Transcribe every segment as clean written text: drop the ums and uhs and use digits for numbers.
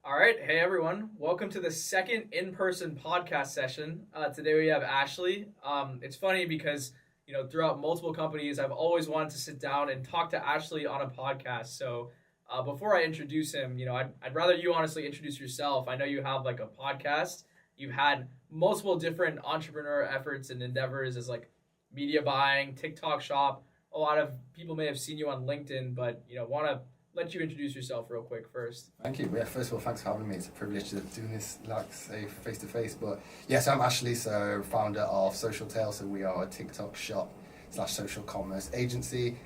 All right, hey everyone, welcome to the second in-person podcast session. Today we have Ashley. It's funny because throughout multiple companies, I've always wanted to sit down and talk to Ashley on a podcast. So before I introduce him, I'd rather you honestly introduce yourself. I know you have like a podcast. You've had multiple different entrepreneur efforts and endeavors as like media buying, TikTok shop. A lot of people may have seen you on LinkedIn, but want to let you introduce yourself real quick first. Thank you. Yeah, first of all, thanks for having me. It's a privilege to do this, like, say, face to face. But yes, I'm Ashley, so founder of Social Tail. So we are a TikTok shop / social commerce agency.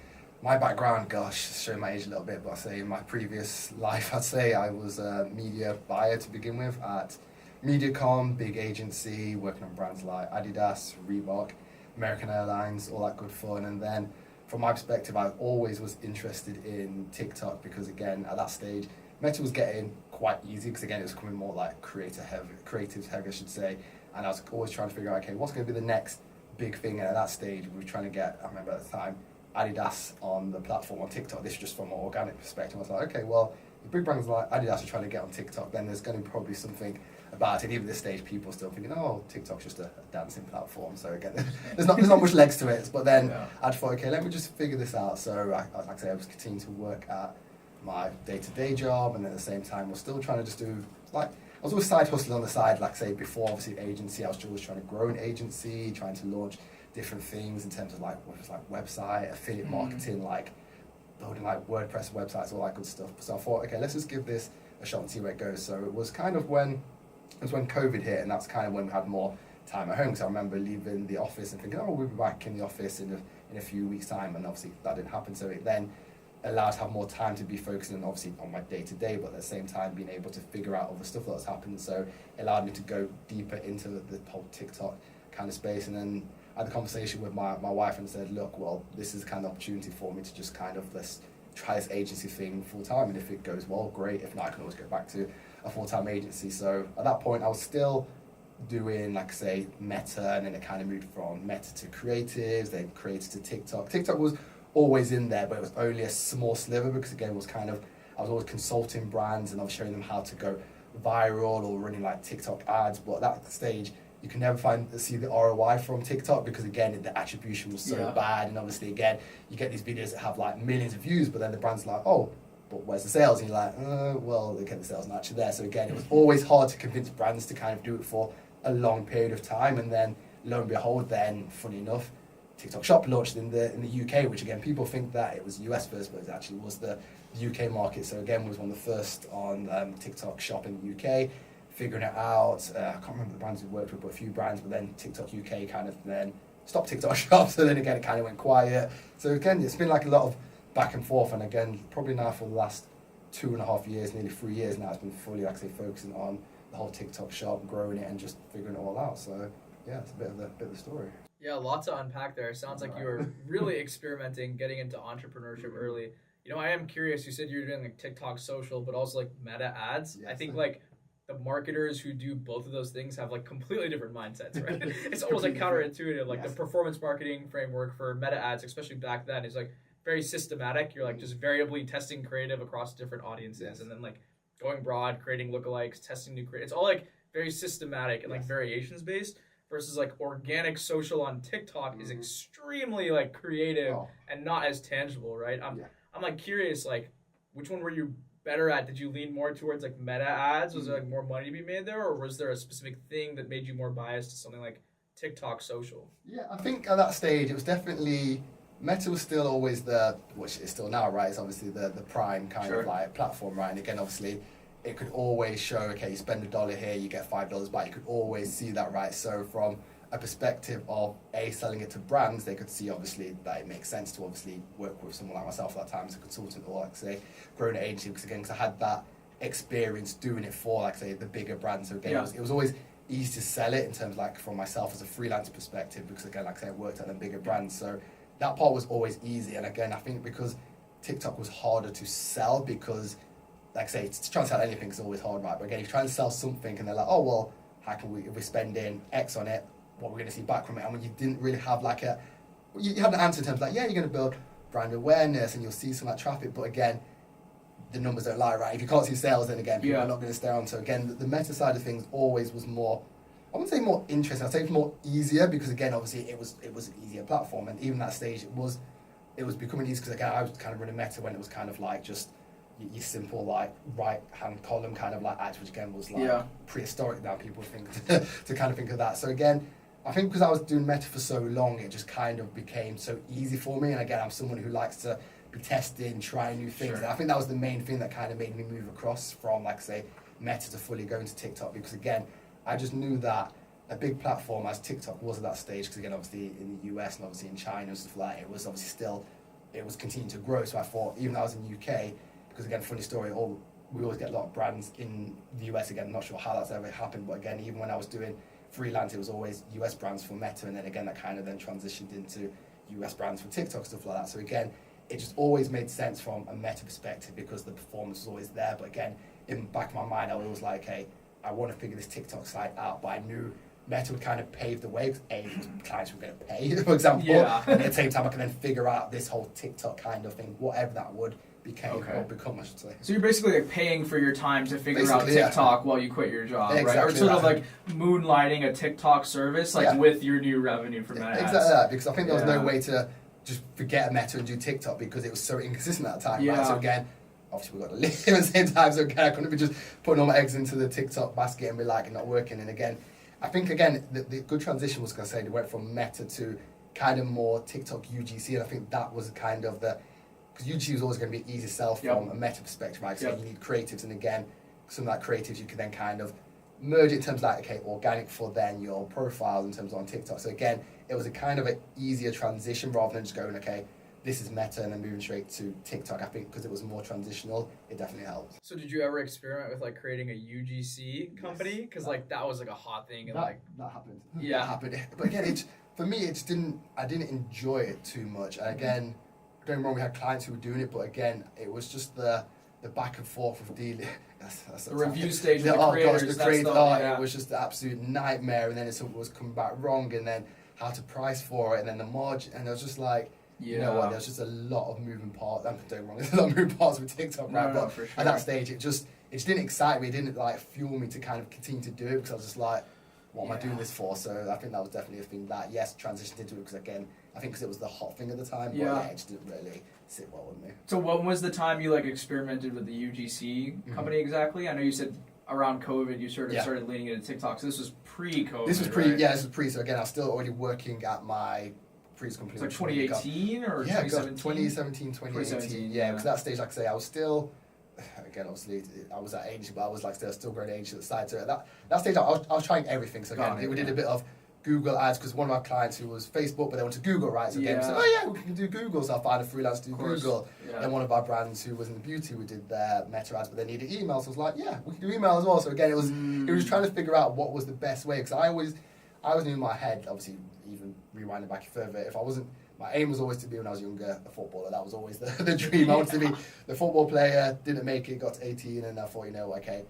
My background, gosh, showing my age a little bit, but I say in my previous life, I'd say I was a media buyer to begin with at MediaCom, big agency, working on brands like Adidas, Reebok, American Airlines, all that good fun, and then from my perspective, I always was interested in TikTok because, again, at that stage, Meta was getting quite easy because, again, it was becoming more like creative heavy, I should say. And I was always trying to figure out, okay, what's going to be the next big thing? And at that stage, we were trying to get, I remember at the time, Adidas on the platform on TikTok. This is just from an organic perspective. I was like, okay, well, the big brands like Adidas are trying to get on TikTok, then there's going to be probably something about it. Even at this stage, people are still thinking, oh, TikTok's just a dancing platform. So again, there's not much legs to it. But then I thought, okay, let me just figure this out. So like I say, I was continuing to work at my day-to-day job, and at the same time, was still trying to just do like I was always side hustling on the side. Like I say before, obviously agency, I was always trying to grow an agency, trying to launch different things in terms of like what was like website, affiliate marketing, like building like WordPress websites, all that good stuff. So I thought, okay, let's just give this a shot and see where it goes. So it was kind of when COVID hit, and that's kind of when we had more time at home. So I remember leaving the office and thinking, oh, we'll be back in the office in a few weeks' time, and obviously that didn't happen. So it then allowed to have more time to be focusing obviously on my day-to-day, but at the same time being able to figure out all the stuff that's happened. So it allowed me to go deeper into the whole TikTok kind of space. And then I had a conversation with my wife and said, look, well, this is kind of opportunity for me to just kind of let's try this agency thing full time, and if it goes well, great. If not, I can always go back to a full-time agency. So at that point, I was still doing, like I say, Meta, and then it kind of moved from Meta to creatives, then creatives to TikTok. TikTok was always in there, but it was only a small sliver because, again, it was kind of, I was always consulting brands and I was showing them how to go viral or running like TikTok ads. But at that stage, you can never see the ROI from TikTok because, again, the attribution was so bad. And obviously, again, you get these videos that have like millions of views, but then the brand's like, oh, but where's the sales? And you're like, well, again, the sales not actually there. So again, it was always hard to convince brands to kind of do it for a long period of time. And then lo and behold, then funny enough, TikTok Shop launched in the UK, which again, people think that it was US first, but it actually was the UK market. So again, was one of the first on TikTok Shop in the UK, figuring it out. I can't remember the brands we worked with, but a few brands, but then TikTok UK kind of then stopped TikTok Shop. So then again, it kind of went quiet. So again, it's been like a lot of back and forth, and again, probably now for the last 2.5 years, nearly 3 years now, it's been fully, like I say, focusing on the whole TikTok shop, growing it, and just figuring it all out. So yeah, it's a bit of the story. Yeah, lots to unpack there. Sounds like you were really experimenting, getting into entrepreneurship early. I am curious. You said you're doing like TikTok social, but also like Meta ads. Yes. I think like the marketers who do both of those things have like completely different mindsets, right? It's almost like counterintuitive. Like the performance marketing framework for Meta ads, especially back then, is like very systematic. You're like just variably testing creative across different audiences, and then like going broad, creating lookalikes, testing new creative. It's all like very systematic and like variations based. Versus like organic social on TikTok is extremely like creative and not as tangible, right? I'm like curious, like which one were you better at? Did you lean more towards like Meta ads? Was there like more money to be made there, or was there a specific thing that made you more biased to something like TikTok social? Yeah, I think at that stage it was definitely Meta was still always which is still now, right? It's obviously the prime kind of like platform, right? And again, obviously, it could always show, okay, you spend $1 here, you get $5 back. You could always see that, right? So from a perspective of selling it to brands, they could see obviously that it makes sense to obviously work with someone like myself at that time as a consultant, or like say grow an agency, because I had that experience doing it for like say the bigger brands. So again, it was always easy to sell it in terms like from myself as a freelance perspective, because again, like I say, I worked at the bigger brands. So that part was always easy. And again, I think because TikTok was harder to sell, because like I say, to try and sell anything is always hard, right? But again, if you try and sell something and they're like, oh, well, how can we, if we spend in X on it, what we're going to see back from it? And when you didn't really have like you had an answer in terms of like, yeah, you're going to build brand awareness and you'll see some of that traffic. But again, the numbers don't lie, right? If you can't see sales, then again, people are not going to stay on. So again, the meta side of things always was more, I wouldn't say more interesting, I'd say it's more easier, because again, obviously it was an easier platform, and even that stage it was becoming easy, because again, I was kind of running meta when it was kind of like just your simple like right hand column kind of like ads, which again was like prehistoric now, people think to kind of think of that. So again, I think because I was doing meta for so long, it just kind of became so easy for me. And again, I'm someone who likes to be testing, trying new things. And I think that was the main thing that kind of made me move across from, like say, meta to fully going to TikTok, because again, I just knew that a big platform as TikTok was at that stage, because again, obviously in the US and obviously in China and stuff like that, it was obviously still, it was continuing to grow. So I thought, even though I was in the UK, because again, funny story, we always get a lot of brands in the US. Again, I'm not sure how that's ever happened, but again, even when I was doing freelance, it was always US brands for Meta, and then again, that kind of then transitioned into US brands for TikTok, stuff like that. So again, it just always made sense from a Meta perspective, because the performance was always there. But again, in the back of my mind, I was always like, hey, I want to figure this TikTok site out, but I knew Meta would kind of pave the way, because clients were going to pay, for example. And at the same time, I can then figure out this whole TikTok kind of thing, whatever that would become, I should say. So you're basically like paying for your time to figure out TikTok while you quit your job, right? Or sort of like moonlighting a TikTok service, like with your new revenue from that. Exactly that, because I think there was no way to just forget Meta and do TikTok, because it was so inconsistent at the time, right? So again, obviously we've got to live at the same time, so again, I couldn't be just putting all my eggs into the TikTok basket and be like, not working. And again, I think again, the good transition was going to say, they went from Meta to kind of more TikTok UGC, and I think that was kind of the, because UGC was always going to be easy to sell from a Meta perspective, right? So you need creatives, and again, some of that creatives you can then kind of merge it in terms of like, okay, organic for then your profiles in terms of on TikTok. So again, it was a kind of an easier transition rather than just going, okay, this is Meta and then moving straight to TikTok. I think because it was more transitional, it definitely helped. So did you ever experiment with like creating a UGC company? Because like that was like a hot thing. And that happened. Yeah. That happened. But again, for me, I didn't enjoy it too much. And again, don't get me wrong, we had clients who were doing it, but again, it was just the back and forth of dealing. That's the review stage with the creators. It was just the absolute nightmare. And then it was coming back wrong, and then how to price for it, and then the margin, and it was just like, you know what, there's just a lot of moving parts. Don't get me wrong, there's a lot of moving parts with TikTok, right? But for sure, at that stage, it just didn't excite me. It didn't like fuel me to kind of continue to do it, because I was just like, what am I doing this for? So I think that was definitely a thing that, transitioned into it, because again, I think because it was the hot thing at the time, but it just didn't really sit well with me. So when was the time you like experimented with the UGC company exactly? I know you said around COVID you sort of started leaning into TikTok, so this was pre-COVID. This was pre, right? This was pre, so again, I was still already working at my previous company. It's like 2018 or 2017? 2018, because at that stage, like I say, I was still, again, obviously, I was at agency, but I was like still growing agency at the side. So at that stage, I was trying everything. So again, we did a bit of Google ads, because one of our clients who was Facebook, but they went to Google, right? So again, we said, we can do Google. So I found a freelance to do Google. And one of our brands who was in the beauty, we did their Meta ads, but they needed email. So I was like, we can do email as well. So again, it was trying to figure out what was the best way, because I always knew in my head, obviously, even rewinding back further, if I wasn't, my aim was always to be, when I was younger, a footballer. That was always the dream. I wanted to be the football player, didn't make it, got to 18, and I thought, okay,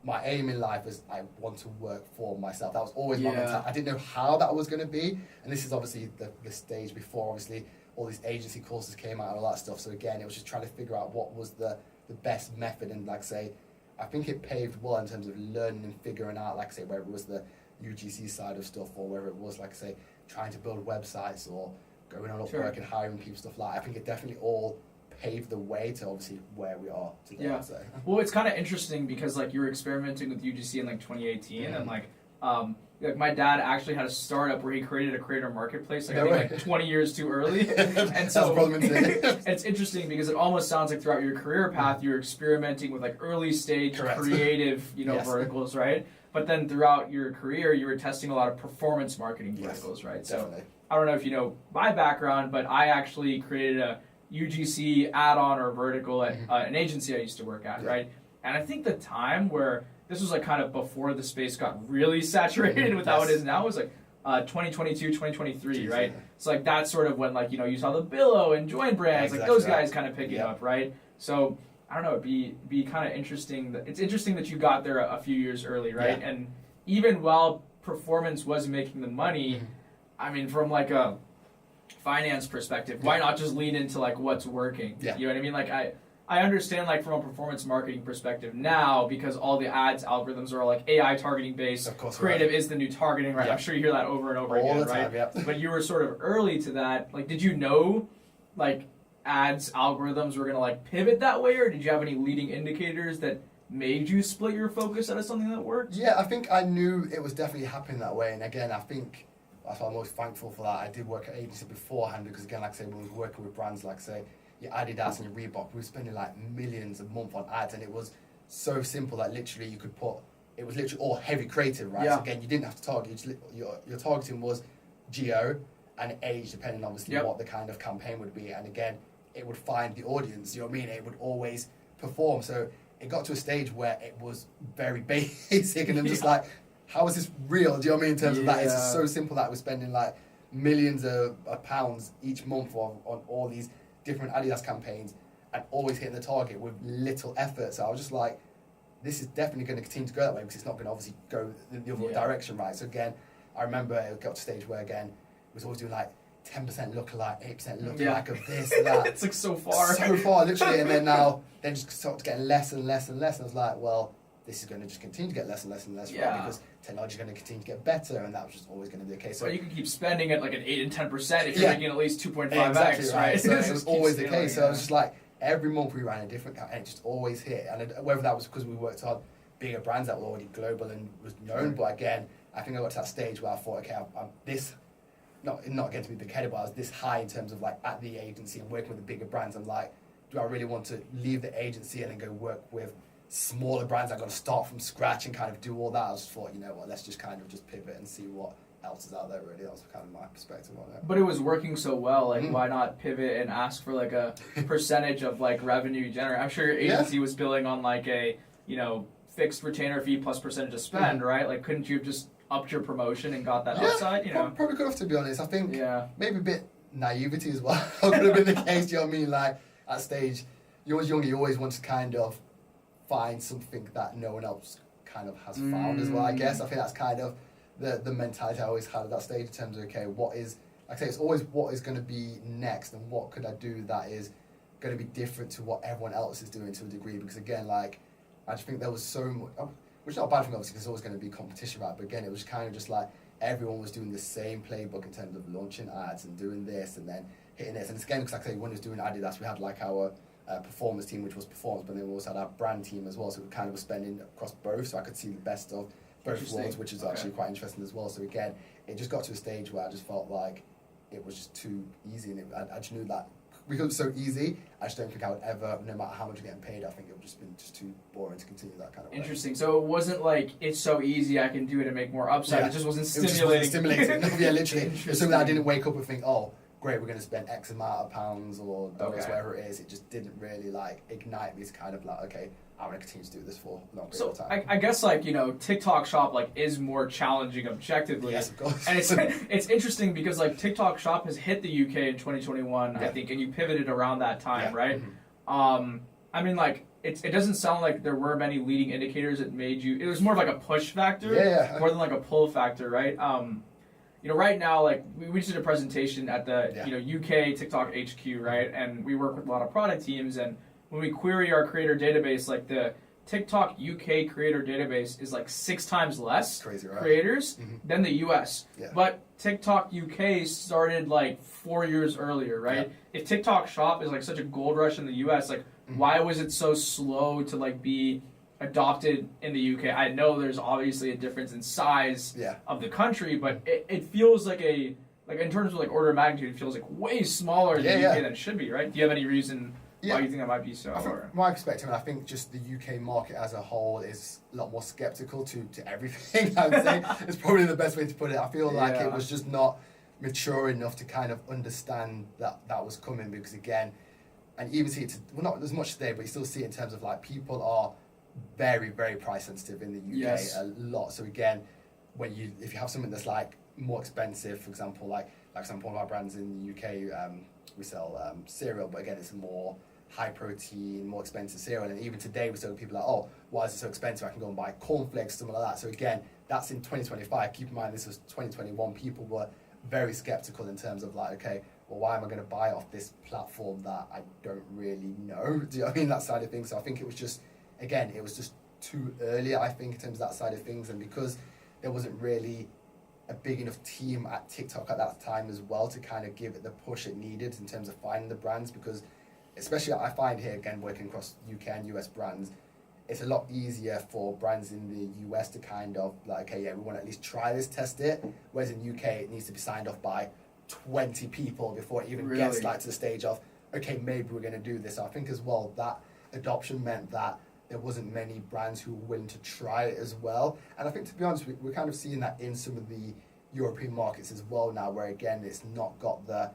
my aim in life is I want to work for myself. That was always my mentality. I didn't know how that was going to be, and this is obviously the stage before, obviously, all these agency courses came out and all that stuff. So again, it was just trying to figure out what was the best method, and like say, I think it paved well in terms of learning and figuring out, like say, whether it was the UGC side of stuff, or whether it was, like say, trying to build websites or going on Upwork and hiring people, stuff like that. I think it definitely all paved the way to obviously where we are today, I'd say. Well, it's kind of interesting because like you were experimenting with UGC in like 2018 and like my dad actually had a startup where he created a creator marketplace I think like 20 years too early. And so it's interesting because it almost sounds like throughout your career path you're experimenting with like early stage creative, verticals, right? But then throughout your career you were testing a lot of performance marketing verticals, right? Definitely. So I don't know if you know my background, but I actually created a UGC add-on or vertical at an agency I used to work at, right? And I think the time where this was like kind of before the space got really saturated with how it is now was like 2022, 2023, right? So like that's sort of when like, you saw the Billow and Join brands, like those guys kind of picking up, right? So I don't know, it'd be kind of interesting. It's interesting that you got there a few years early, right? And even while performance was making the money, I mean, from like a finance perspective, why not just lean into like what's working? You know what I mean? Like I understand like from a performance marketing perspective now, because all the ads algorithms are like AI targeting based. Of course, creative is the new targeting, right? Yeah. I'm sure you hear that over and over All again, the time, right? yeah. But you were sort of early to that. Like, did you know like ads algorithms were gonna like pivot that way, or did you have any leading indicators that made you split your focus out of something that worked? Yeah, I think I knew it was definitely happening that way. And again, I think that's why I'm most thankful for that. I did work at agency beforehand because again, like I say, when we were working with brands like say your Adidas and your Reebok, we were spending like millions a month on ads, and it was so simple that literally you could put. It was literally all heavy creative, right? Yeah. So again, you didn't have to target. Your targeting was geo and age, depending obviously what the kind of campaign would be. And again, it would find the audience. You know what I mean? It would always perform. So it got to a stage where it was very basic, and I'm just like, how is this real? Do you know what I mean? In terms of that, it's just so simple that we're spending like millions of pounds each month on all these different Adidas campaigns and always hitting the target with little effort. So I was just like, this is definitely going to continue to go that way because it's not going to obviously go the other direction, right? So again, I remember it got to a stage where again, it was always doing like 10% lookalike, 8% lookalike of this and that. It's like so far. So far, literally. And then just started getting less and less and less. And I was like, well, this is going to just continue to get less and less and less, right? Because technology is going to continue to get better, and that was just always going to be the case. So you can keep spending at like an 8 and 10% if you're making at least 2.5x, exactly, right? So it was always the case. So I was just like, every month we ran a different and it just always hit. And whether that was because we worked on bigger brands that were already global and was known, but again, I think I got to that stage where I thought, okay, I'm this. Not getting to be big-headed, but I was this high in terms of like at the agency and working with the bigger brands. I'm like, do I really want to leave the agency and then go work with smaller brands? I got to start from scratch and kind of do all that. I just thought, you know what, let's just kind of just pivot and see what else is out there. Really, that was kind of my perspective on it. But it was working so well. Like, why not pivot and ask for like a percentage of like revenue generated? I'm sure your agency was billing on like a fixed retainer fee plus percentage of spend, right? Like, couldn't you have just upped your promotion and got that upside? Probably could have, to be honest. I think maybe a bit naivety as well could have been the case. Do you know what I mean? Like at stage, you're young, you always want to kind of find something that no one else kind of has found as well. I guess I think that's kind of the mentality I always had at that stage in terms of okay, what is, like I say, it's always what is going to be next and what could I do that is going to be different to what everyone else is doing to a degree. Because again, like I just think there was so much. Which is not a bad thing, obviously, because there's always going to be competition, right? But again, it was kind of just like everyone was doing the same playbook in terms of launching ads and doing this and then hitting this. And it's again, because like I say, when it was doing Adidas, we had like our performance team, which was performance, but then we also had our brand team as well. So we kind of were spending across both, so I could see the best of both worlds, which is actually quite interesting as well. So again, it just got to a stage where I just felt like it was just too easy, and I just knew that because it was so easy, I just don't think I would ever, no matter how much I'm getting paid, I think it would just been just too boring to continue that kind of way. Interesting. So it wasn't like, it's so easy, I can do it and make more upside. Yeah. It just wasn't It was stimulating. just stimulating. Yeah, literally. It's something that I didn't wake up and think, oh, great, we're going to spend X amount of pounds or dollars, whatever it is. It just didn't really like ignite me to kind of like, okay, I want to continue to do this for a long period of time. I guess like, TikTok Shop like is more challenging objectively. Yes, of course. And it's interesting because like TikTok Shop has hit the UK in 2021, I think, and you pivoted around that time, right? Mm-hmm. I mean, like, it doesn't sound like there were many leading indicators that made you, it was more of like a push factor more than like a pull factor, right? Right now, like, we just did a presentation at the UK TikTok HQ, right? And we work with a lot of product teams, and when we query our creator database, like the TikTok UK creator database is like 6 times less creators than the US. Yeah. But TikTok UK started like 4 years earlier, right? Yeah. If TikTok Shop is like such a gold rush in the US, like why was it so slow to like be adopted in the UK? I know there's obviously a difference in size of the country, but it feels like in terms of like order of magnitude, it feels like way smaller in the UK than it should be, right? Do you have any reason why you think that might be so? From my perspective, and I think just the UK market as a whole is a lot more skeptical to everything, I would say. It's probably the best way to put it. I feel like it was just not mature enough to kind of understand that was coming, because again, and even see it, not as much today, but you still see it in terms of like people are very, very price sensitive in the UK, a lot. So again, if you have something that's like more expensive, for example, like some one of our brands in the UK, we sell cereal, but again, it's more high protein, more expensive cereal. And even today, we still have people like, oh, why is it so expensive? I can go and buy cornflakes, something like that. So again, that's in 2025. Keep in mind, this was 2021. People were very skeptical in terms of like, okay, well, why am I going to buy off this platform that I don't really know? Do you know what I mean? That side of things. So I think it was just, again, it was just too early, I think, in terms of that side of things. And because there wasn't really a big enough team at TikTok at that time as well to kind of give it the push it needed in terms of finding the brands, because especially I find here, again, working across UK and US brands, it's a lot easier for brands in the US to kind of like, okay, yeah, we want to at least try this, test it. Whereas in UK, it needs to be signed off by 20 people before it even gets like to the stage of, okay, maybe we're going to do this. So I think as well that adoption meant that there wasn't many brands who were willing to try it as well. And I think, to be honest, we're kind of seeing that in some of the European markets as well now, where again, it's not got the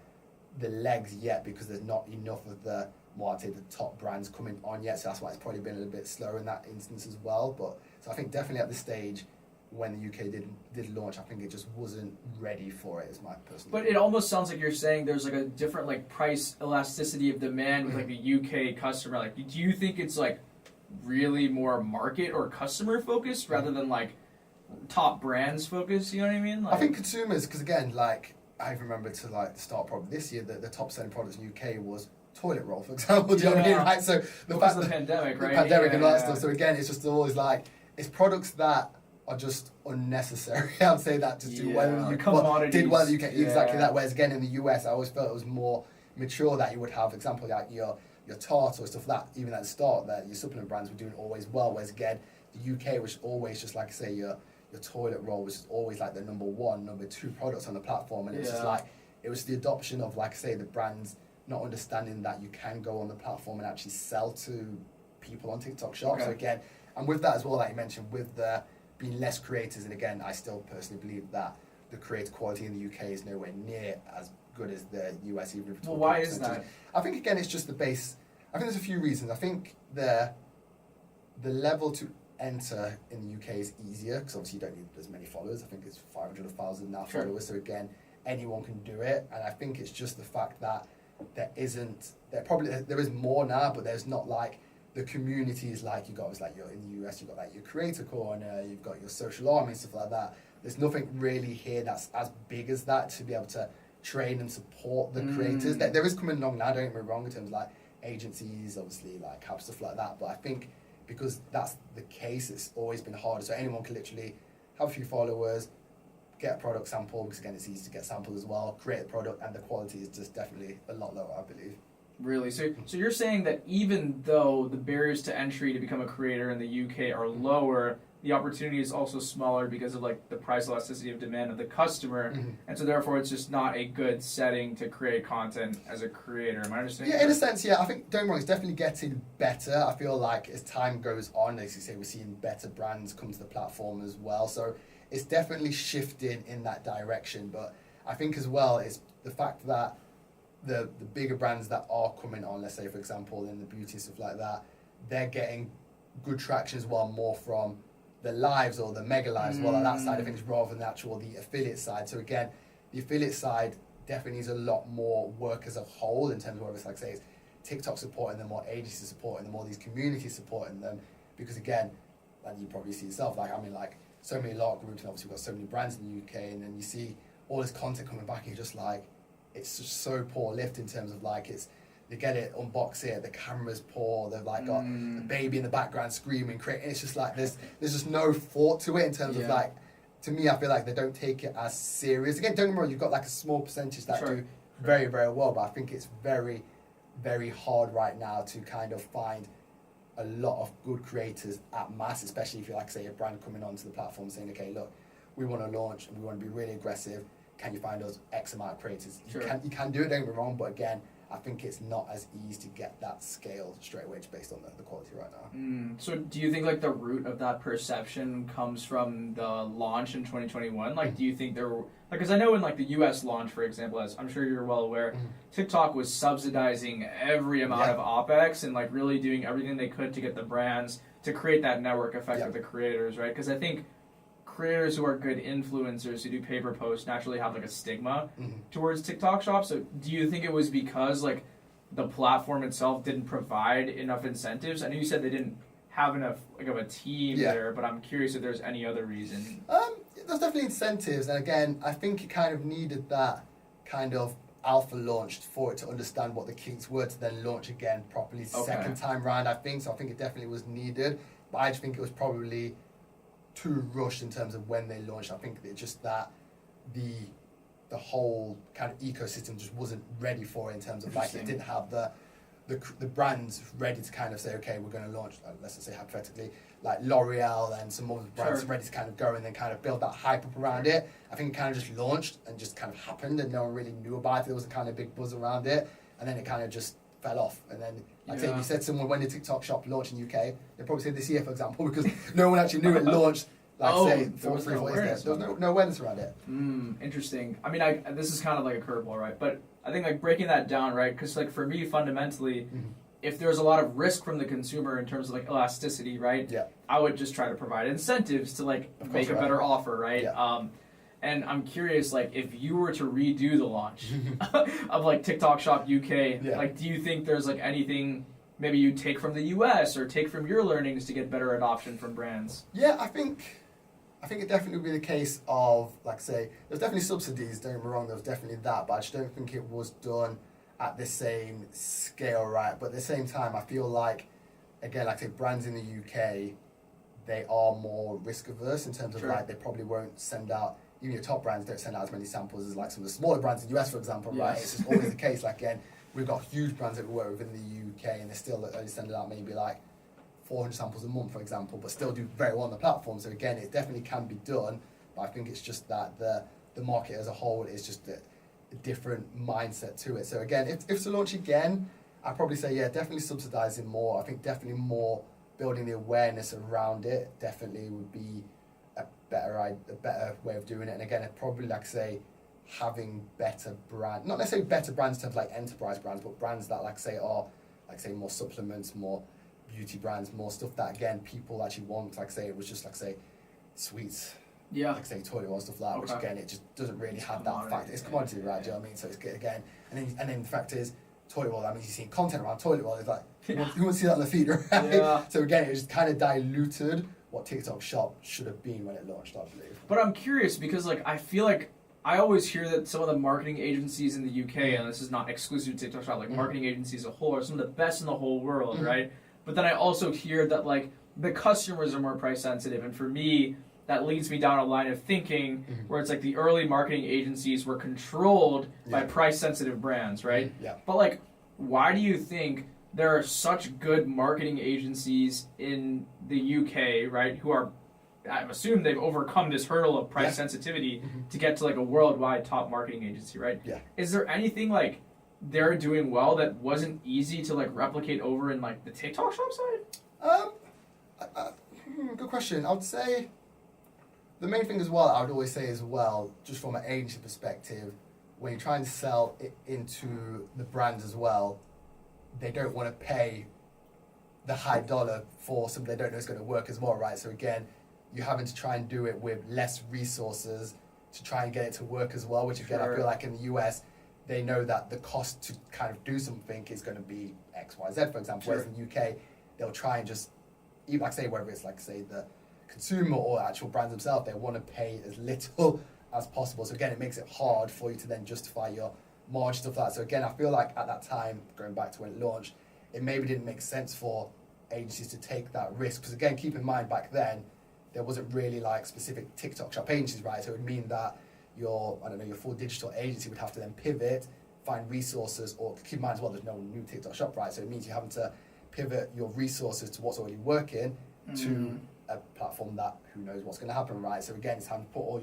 legs yet because there's not enough of the more, I'd say, the top brands coming on yet. So that's why it's probably been a little bit slower in that instance as well. But so I think definitely at this stage, when the UK did launch, I think it just wasn't ready for it, is my personal But it almost sounds like you're saying there's like a different like price elasticity of demand with like a UK customer. Like, do you think it's like really more market or customer focused rather than like top brands focused? You know what I mean? Like, I think consumers, because again, like I remember to like the start probably this year, the top selling products in the UK was toilet roll, for example. Do you know what I mean? Right. So the fact the pandemic, right? The pandemic and all that stuff. So again, it's just always like it's products that are just unnecessary. I'd say that to do well in the UK. Did well in the UK, exactly that. Whereas again in the US, I always felt it was more mature that you would have, for example, like your Tarte or stuff like that. Even at the start, that your supplement brands were doing always well. Whereas again, the UK was always just like I say your toilet roll was always like the number one, number two products on the platform, and it was just like it was the adoption of like I say the brands not understanding that you can go on the platform and actually sell to people on TikTok Shop. Okay. So again, and with that as well, like you mentioned, with the being less creators, and again, I still personally believe that the creator quality in the UK is nowhere near as good as the US, even if well, why is that? I think again, it's just the base. I think there's a few reasons. I think the level to enter in the UK is easier because obviously you don't need as many followers. I think it's 500,000 now followers. So again, anyone can do it, and I think it's just the fact that there is more now, but there's not like the communities like you got. It's like you're in the US, you've got like your creator corner, you've got your social army and stuff like that. There's nothing really here that's as big as that to be able to train and support the creators. There is coming along now, don't get me wrong, in terms of like agencies, obviously like have stuff like that. But I think because that's the case, it's always been harder. So anyone can literally have a few followers, get a product sample, because again it's easy to get samples as well, create a product, and the quality is just definitely a lot lower, I believe. Really? So you're saying that even though the barriers to entry to become a creator in the UK are lower, the opportunity is also smaller because of like the price elasticity of demand of the customer, and so therefore it's just not a good setting to create content as a creator. Am I understanding? Yeah, in a sense, yeah. I think, don't get me wrong, it's definitely getting better. I feel like as time goes on, as you say, we're seeing better brands come to the platform as well. So it's definitely shifting in that direction. But I think as well, it's the fact that the bigger brands that are coming on, let's say for example in the beauty and stuff like that, they're getting good traction as well, more from the lives or the mega lives, well, on that side of things, rather than the affiliate side. So again, the affiliate side definitely needs a lot more work as a whole in terms of whether it's like say it's TikTok supporting them or agencies supporting them or these communities supporting them, because again, and you probably see yourself, like I mean like so many lot groups, and obviously we've got so many brands in the UK, and then you see all this content coming back and you're just like, it's just so poor lift in terms of like they get it, unbox it, the camera's poor, they've like got the baby in the background screaming, creating. It's just like there's just no thought to it in terms of like, to me I feel like they don't take it as serious. Again, don't get me wrong, you've got like a small percentage that do very, very well, but I think it's very, very hard right now to kind of find a lot of good creators at mass, especially if you're like say a brand coming onto the platform saying, okay, look, we want to launch and we want to be really aggressive. Can you find us X amount of creators? You can do it, don't get me wrong, but again, I think it's not as easy to get that scale straight away just based on the quality right now. So do you think like the root of that perception comes from the launch in 2021? Like, do you think there were, like, because I know in like the US launch, for example, as I'm sure you're well aware, TikTok was subsidizing every amount of OpEx and like really doing everything they could to get the brands to create that network effect with the creators, right? Because I think creators who are good influencers who do paper posts naturally have like a stigma towards TikTok Shop. So do you think it was because like the platform itself didn't provide enough incentives? I know you said they didn't have enough like of a team there, but I'm curious if there's any other reason. There's definitely incentives, and again, I think it kind of needed that kind of alpha launched for it to understand what the kinks were to then launch again properly second time round, I think. So I think it definitely was needed. But I just think it was probably too rushed in terms of when they launched. I think it's just that the whole kind of ecosystem just wasn't ready for it in terms of like it didn't have the brands ready to kind of say, okay, we're going to launch, let's just say hypothetically, like L'Oreal and some other brands ready to kind of go and then kind of build that hype up around it. I think it kind of just launched and just kind of happened and no one really knew about it. There was a kind of big buzz around it and then it kind of just fell off. And then, like I say, you said someone when the TikTok shop launched in UK, they probably said this year, for example, because no one actually knew it launched. Like say, there was no awareness. There was no awareness around it. Interesting. I mean, this is kind of like a curveball, right? But I think like breaking that down, right? Because like for me, fundamentally, if there's a lot of risk from the consumer in terms of like elasticity, right? Yeah. I would just try to provide incentives to like make a better offer, right? Yeah. And I'm curious, like, if you were to redo the launch of like TikTok Shop UK, like, do you think there's like anything maybe you take from the US or take from your learnings to get better adoption from brands? Yeah, I think it definitely would be the case of, like, say, there's definitely subsidies, don't get me wrong, there was definitely that, but I just don't think it was done at the same scale, right? But at the same time, I feel like, again, like, say, brands in the UK, they are more risk averse in terms of, like, they probably won't send out, even your top brands don't send out as many samples as, like, some of the smaller brands in the US, for example, right? It's just always the case, like, again, we've got huge brands that we work with in the UK, and they're still only sending out maybe, like, 400 samples a month, for example, but still do very well on the platform. So again, it definitely can be done, but I think it's just that the market as a whole is just a different mindset to it. So again, if to launch again, I'd probably say, yeah, definitely subsidizing more. I think definitely more building the awareness around it definitely would be a better way of doing it. And again, I'd probably, like, say, having better brand, not necessarily better brands in terms of like enterprise brands, but brands that, like, say, are, like, say, more supplements, more beauty brands, more stuff that, again, people actually want. Like, say, it was just, like, say, sweets, like, say, toilet roll, stuff like that, which, again, it just doesn't really have that fact. It's commodity, right? Do you know what I mean? So it's good, again, and then the fact is, toilet roll, that means you've seen content around toilet roll. It's like, who wants to see that on the feed, right? So again, it just kind of diluted what TikTok Shop should have been when it launched, I believe. But I'm curious because, like, I feel like I always hear that some of the marketing agencies in the UK, and this is not exclusive to TikTok Shop, like marketing agencies as a whole, are some of the best in the whole world, right? But then I also hear that, like, the customers are more price sensitive, and for me, that leads me down a line of thinking where it's like the early marketing agencies were controlled by price sensitive brands, right? But, like, why do you think there are such good marketing agencies in the UK, right, who are, I assume they've overcome this hurdle of price sensitivity to get to, like, a worldwide top marketing agency, right? Is there anything, like, they're doing well that wasn't easy to, like, replicate over in, like, the TikTok Shop side? Good question. I would say the main thing as well, I would always say as well, just from an agency perspective, when you're trying to sell it into the brands as well, they don't want to pay the high dollar for something they don't know is going to work as well, right? So again, you're having to try and do it with less resources to try and get it to work as well, which again, I feel like in the US, they know that the cost to kind of do something is going to be X, Y, Z, for example. Whereas in the UK, they'll try and just, even, like, say, whether it's, like, say, the consumer or actual brands themselves, they want to pay as little as possible. So again, it makes it hard for you to then justify your margin, stuff like that. So again, I feel like at that time, going back to when it launched, it maybe didn't make sense for agencies to take that risk. Because again, keep in mind, back then, there wasn't really, like, specific TikTok Shop agencies, right? So it would mean that your full digital agency would have to then pivot, find resources, or keep in mind as well, there's no new TikTok Shop, right? So it means you're having to pivot your resources to what's already working to a platform that who knows what's going to happen, right? So again, it's having to put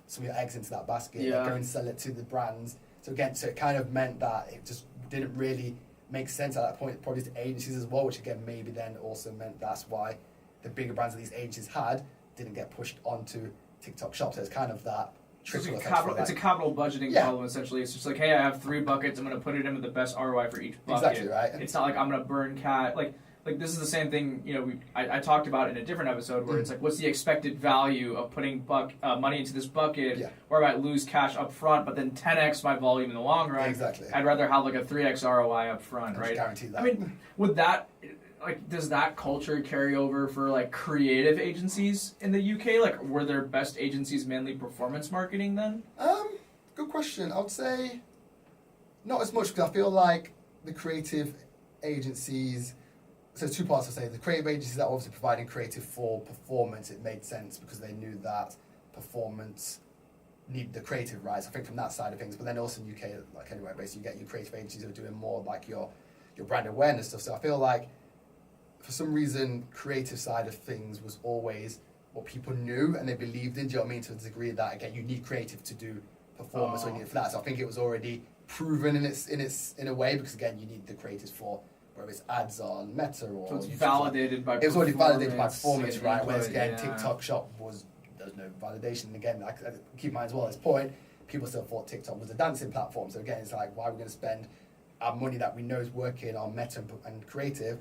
some of your eggs into that basket and go and sell it to the brands. So again, so it kind of meant that it just didn't really make sense at that point, probably to agencies as well, which again, maybe then also meant that's why the bigger brands that these agencies had didn't get pushed onto TikTok Shop. So it's kind of that trickle effect. It's a capital budgeting problem, essentially. It's just like, hey, I have 3 buckets. I'm going to put it in with the best ROI for each bucket. Exactly, right. It's not like I'm going to burn cash. Like this is the same thing, you know, I talked about in a different episode where it's like, what's the expected value of putting money into this bucket where I might lose cash up front, but then 10x my volume in the long run. Exactly. I'd rather have like a 3x ROI up front, right? Guarantee that. I mean, would that, like, does that culture carry over for, like, creative agencies in the UK? Like, were their best agencies mainly performance marketing then? Good question. I would say Not as much, because I feel like the creative agencies, so two parts I'll say. The creative agencies that were obviously providing creative for performance, it made sense because they knew that performance needed the creative rights. I think from that side of things, but then also in UK, like anywhere basically, you get your creative agencies who are doing more like your brand awareness stuff. So I feel like for some reason, creative side of things was always what people knew and they believed in. Do you know what I mean? To the degree that again, you need creative to do performance or you need flat. So I think it was already proven in a way, because again, you need the creatives for whether it's ads on Meta or so it's validated by. It was already validated by performance, right? Input, Whereas again, TikTok Shop there's no validation. And again, I keep in mind as well at this point, people still thought TikTok was a dancing platform. So again, it's like, why are we going to spend our money that we know is working on Meta and creative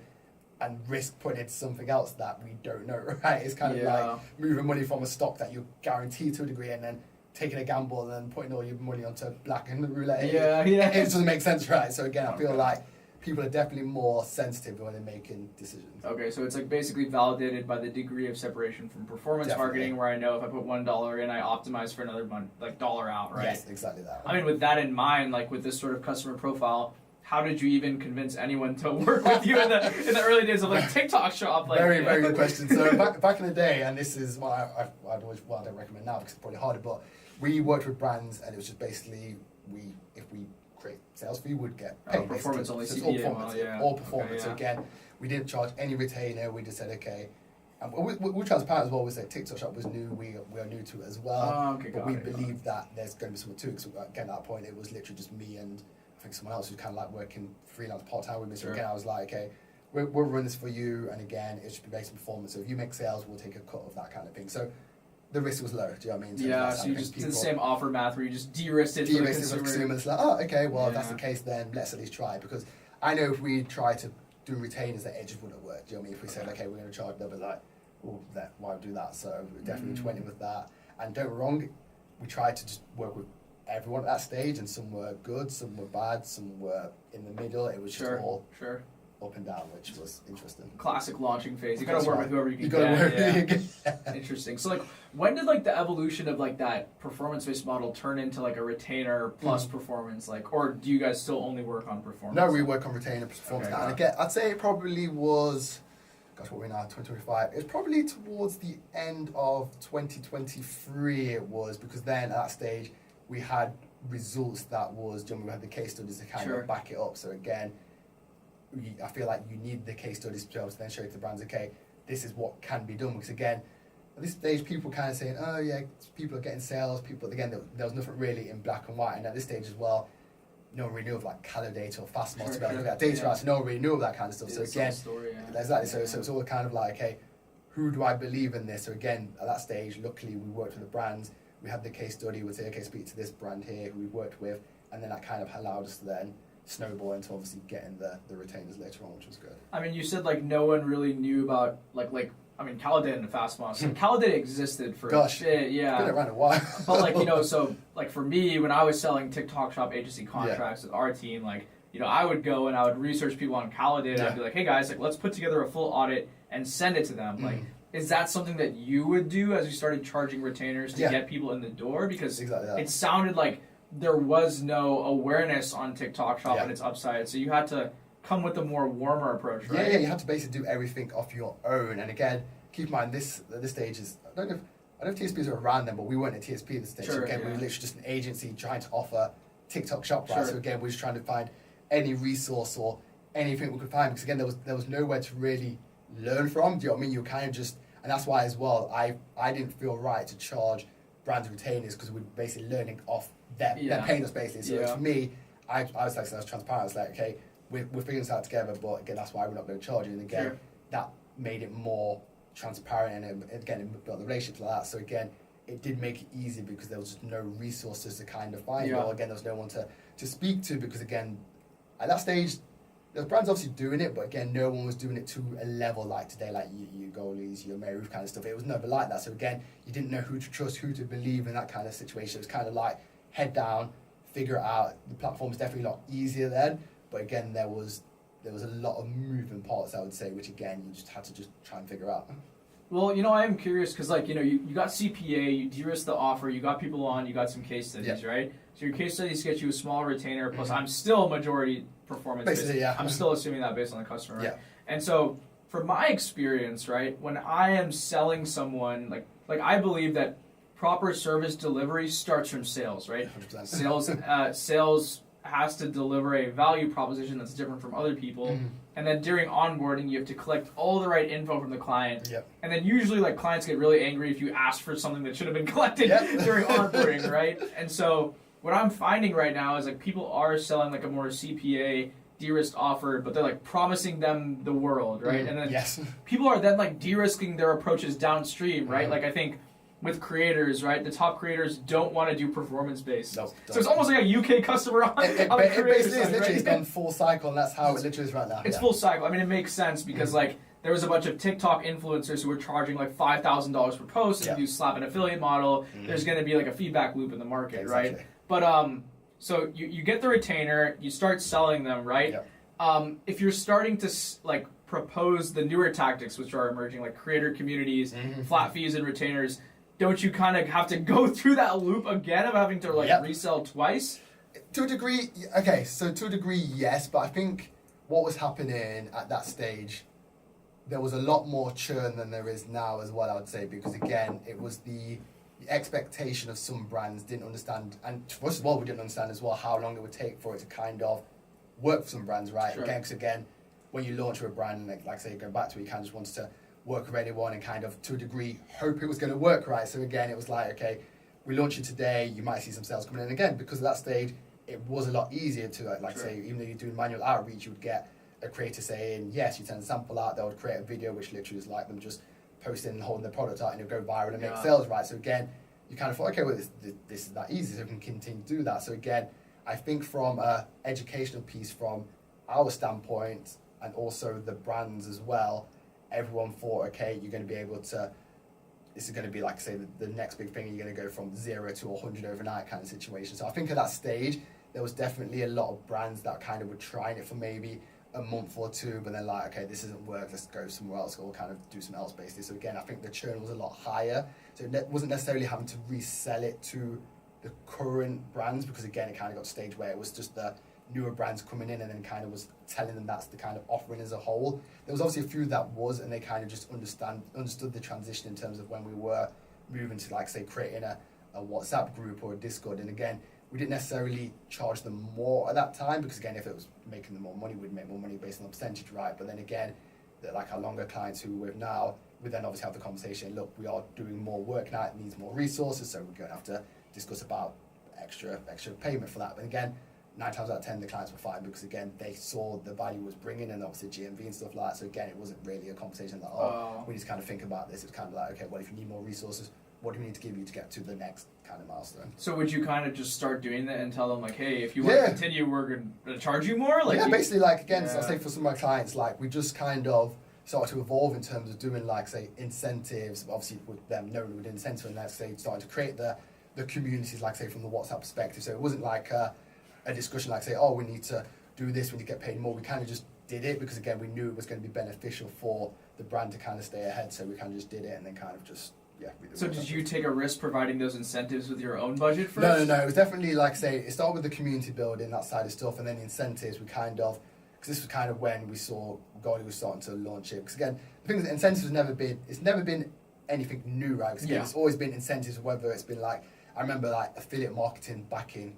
and risk putting it to something else that we don't know, right? It's kind of like moving money from a stock that you're guaranteed to a degree and then taking a gamble and then putting all your money onto black and roulette. It doesn't make sense, right? So again, I feel like people are definitely more sensitive when they're making decisions. Okay, so it's like basically validated by the degree of separation from performance marketing, where I know if I put $1 in, I optimize for another dollar out, right? Yes, exactly that. I mean, with that in mind, like with this sort of customer profile, how did you even convince anyone to work with you in the early days of like TikTok Shop? Like, very good question. So back in the day, and this is what I don't recommend now because it's probably harder, but we worked with brands and it was just basically if we create sales fee, would get paid. Performance only so CPA, all performance. So again, we didn't charge any retainer. We just said okay. And we're transparent as well. We said TikTok Shop was new. We are new to it as well. But we believe that there's going to be something to it. So again, at that point, it was literally just me and I think someone else who's kind of like working freelance part time with me. So again, I was like, okay, we'll run this for you. And again, it should be based on performance. So if you make sales, we'll take a cut of that kind of thing. So the risk was low. Do you know what I mean? So you just did the same offer math where you just de-risked it for the consumer. It's like, oh, okay, well, if that's the case, then let's at least try. Because I know if we try to do retainers, that it just wouldn't work. Do you know what I mean? If we said, okay, we're going to charge, they'll be like, well, why do that? So we definitely just went in with that. And don't get me wrong, we tried to just work with everyone at that stage, and some were good, some were bad, some were in the middle. It was just all up and down, which was interesting. Classic launching phase. You gotta work with whoever you can get. Interesting. So like, when did like the evolution of like that performance-based model turn into like a retainer plus performance? Like, or do you guys still only work on performance? No, we work on retainer performance now. And again, I'd say it probably was, gosh, what are we now, 2025? It's probably towards the end of 2023 it was, because then at that stage we had results that was, we had the case studies to kind of back it up. So again, I feel like you need the case studies to be able to then show to the brands, okay, this is what can be done. Because again, at this stage, people kind of saying, oh yeah, people are getting sales. Again, there was nothing really in black and white. And at this stage as well, no one really knew of like color data or fast to be able to look at data out. So no one really knew of that kind of stuff. So again, exactly. So it's all kind of like, okay, who do I believe in this? So again, at that stage, luckily we worked with the brands. We had the case study. We'd say, okay, speak to this brand here who we've worked with, and then that kind of allowed us to then snowball into obviously getting the retainers later on, which was good. I mean, you said like no one really knew about I mean, Calidata and Fastmoss. So Calidata existed for a bit, it's been around a while. But like, so like for me, when I was selling TikTok Shop agency contracts with our team, like, I would go and I would research people on Calidata. I'd be like, hey guys, like let's put together a full audit and send it to them. Like, is that something that you would do as you started charging retainers to get people in the door? Because it sounded like there was no awareness on TikTok Shop and its upside, so you had to come with a more warmer approach, right? Yeah, you have to basically do everything off your own. And again, keep in mind this stage is, I don't know if TSPs are around then, but we weren't a TSP at this stage. So again, we were literally just an agency trying to offer TikTok Shop, right? So again, we're just trying to find any resource or anything we could find, because again, there was nowhere to really learn from. Do you know what I mean? You kind of just, and that's why as well, I didn't feel right to charge brands retainers, because we're basically learning off them. They're paying us basically. So for me, I was like, so I was transparent. I was like, okay, we're figuring this out together, but again, that's why we're not going to charge you. And again, that made it more transparent, and again, it built the relationships like that. So again, it did make it easy because there was just no resources to kind of find. Or again, there was no one to speak to, because again, at that stage, the brands obviously doing it, but again, no one was doing it to a level like today, like you goalies, your Mary Ruth kind of stuff. It was never like that. So again, you didn't know who to trust, who to believe in that kind of situation. It was kind of like head down, figure it out. The platform was definitely a lot easier then, but again, there was a lot of moving parts, I would say, which again, you just had to just try and figure out. Well, I am curious because, you got CPA, you de-risked the offer, you got people on, you got some case studies, right? So your case studies get you a small retainer, plus I'm still majority performance based. Basically, yeah. I'm still assuming that based on the customer, right? Yeah. And so, from my experience, right, when I am selling someone, like I believe that proper service delivery starts from sales, right? 100%. Sales has to deliver a value proposition that's different from other people. And then during onboarding, you have to collect all the right info from the client. Yep. And then usually, clients get really angry if you ask for something that should have been collected during onboarding, right? And so what I'm finding right now is people are selling a more CPA de-risked offer, but they're promising them the world, right? And then people are then de-risking their approaches downstream, right? I think with creators, right? The top creators don't want to do performance-based. No, so it's almost like a UK customer on it the creator basically is side, literally right? it's gone full cycle, and that's how it literally is right now. It's full cycle. I mean, it makes sense because there was a bunch of TikTok influencers who were charging $5,000 per post, and if you slap an affiliate model, there's going to be a feedback loop in the market, right? But so you get the retainer, you start selling them, right? If you're starting to propose the newer tactics which are emerging, like creator communities, flat fees, and retainers, don't you kind of have to go through that loop again of having to resell twice? To a degree, okay. So to a degree, yes. But I think what was happening at that stage, there was a lot more churn than there is now as well, I would say, because again, it was the expectation of some brands didn't understand, and first of all, we didn't understand as well how long it would take for it to kind of work for some brands, right? Sure. Again, because again, when you launch a brand, like I say, going back to it, you kind of just wanted to work with anyone and kind of, to a degree, hope it was going to work, right? So again, it was okay, we launch it today, you might see some sales coming in. Again, because at that stage, it was a lot easier to, say, even though you're doing manual outreach, you would get a creator saying, yes, you send a sample out, they would create a video, which literally is them just posting and holding their product out, and it'll go viral and make sales, right? So again, you kind of thought, okay, well, this is that easy, so we can continue to do that. So again, I think from an educational piece from our standpoint, and also the brands as well, everyone thought, okay, you're going to be able to, this is going to be say the next big thing, you're going to go from 0 to 100 overnight kind of situation. So I think at that stage, there was definitely a lot of brands that kind of were trying it for maybe a month or two, but then okay, this isn't work, let's go somewhere else or kind of do something else basically. So again, I think the churn was a lot higher. So it wasn't necessarily having to resell it to the current brands, because again, it kind of got to a stage where it was just the newer brands coming in and then kind of was telling them that's the kind of offering as a whole. There was obviously a few that was, and they kind of just understood the transition in terms of when we were moving to say creating a WhatsApp group or a Discord. And again, we didn't necessarily charge them more at that time, because again, if it was making them more money, we'd make more money based on the percentage, right? But then again, our longer clients who we're with now, we then obviously have the conversation, look, we are doing more work now, it needs more resources, so we're going to have to discuss about extra payment for that. But again, 9 times out of 10, the clients were fine, because again, they saw the value was bringing, and obviously GMV and stuff like that. So again, it wasn't really a conversation that, we need to kind of think about this. It's kind of okay, well, if you need more resources, what do we need to give you to get to the next kind of milestone? So would you kind of just start doing that and tell them hey, if you want to continue, we're going to charge you more? Basically, again, so I say for some of my clients, we just kind of started to evolve in terms of doing say incentives, obviously with them knowing we did incentives, and let's say starting to create the communities, say from the WhatsApp perspective. So it wasn't a discussion say, oh, we need to do this, we need to get paid more. We kind of just did it because again, we knew it was going to be beneficial for the brand to kind of stay ahead. So we kind of just did it, and then kind of just So did you take a risk providing those incentives with your own budget first? No. It was definitely say it started with the community building, that side of stuff, and then the incentives. We kind of, because this was kind of when we saw Golly was starting to launch it. Because again, the thing is, incentives has never been anything new, right? Because it's always been incentives, whether it's been I remember affiliate marketing back in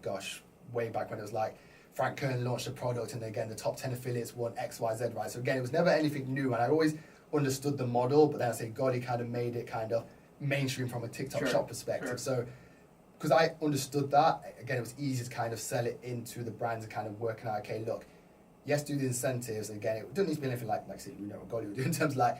way back when it was Frank Kern launched a product, and again the top 10 affiliates won XYZ, right? So again, it was never anything new, and I always understood the model, but then I say Golly kind of made it kind of mainstream from a TikTok shop perspective. Sure. So because I understood that, again, it was easy to kind of sell it into the brands and kind of working out, okay, look, yes, do the incentives. And again, it doesn't need to be anything like say, what Golly would do in terms of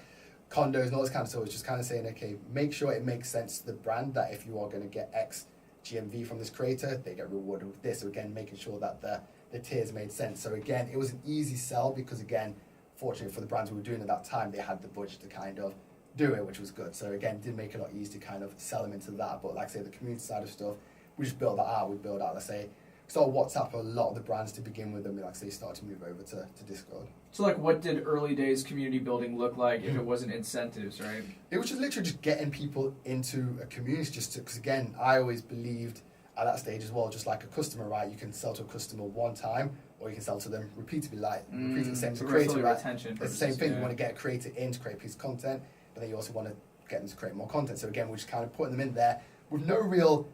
condos and all this kind of stuff. It's just kind of saying, okay, make sure it makes sense to the brand that if you are going to get X GMV from this creator, they get rewarded with this. So again, making sure that the tiers made sense. So again, it was an easy sell because again, fortunately for the brands we were doing at that time, they had the budget to kind of do it, which was good. So again, it did make it a lot easier to kind of sell them into that. But I say, the community side of stuff, we just built that out. We built out, let's say, started WhatsApp a lot of the brands to begin with, and like I say, started to move over to Discord. So like, what did early days community building look like if it wasn't incentives, right? It was just literally just getting people into a community, because again, I always believed at that stage as well, just like a customer, right? You can sell to a customer one time, or you can sell to them repeatedly, repeat the same. So creator, right? retention. It's the same thing. You want to get a creator in to create a piece of content, but then you also want to get them to create more content. So again, we're just kind of putting them in there with no real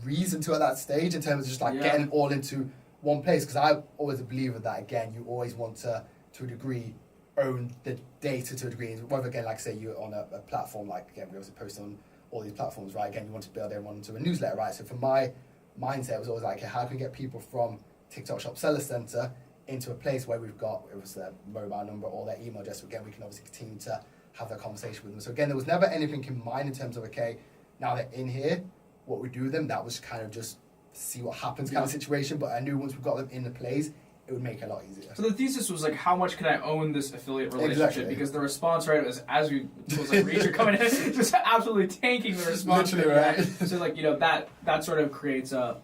reason to at that stage in terms of just like getting them all into one place. Because I always a believer that again, you always want to a degree own the data to a degree. Whether again, like say you're on a platform, like again we also post on all these platforms, right? Again, you want to build everyone into a newsletter, right? So for my mindset, it was always like, okay, how can we get people from TikTok Shop Seller Center into a place where we've got, it was their mobile number or their email address. So again, we can obviously continue to have that conversation with them. So again, there was never anything in mind in terms of, okay, now they're in here, what we do with them, that was kind of just see what happens kind of situation. But I knew once we got them in the place, it would make it a lot easier. So the thesis was like, how much can I own this affiliate relationship? Exactly. Because the response rate was, was like, reach are coming in, just absolutely tanking the response rate. Right. So like, that sort of creates a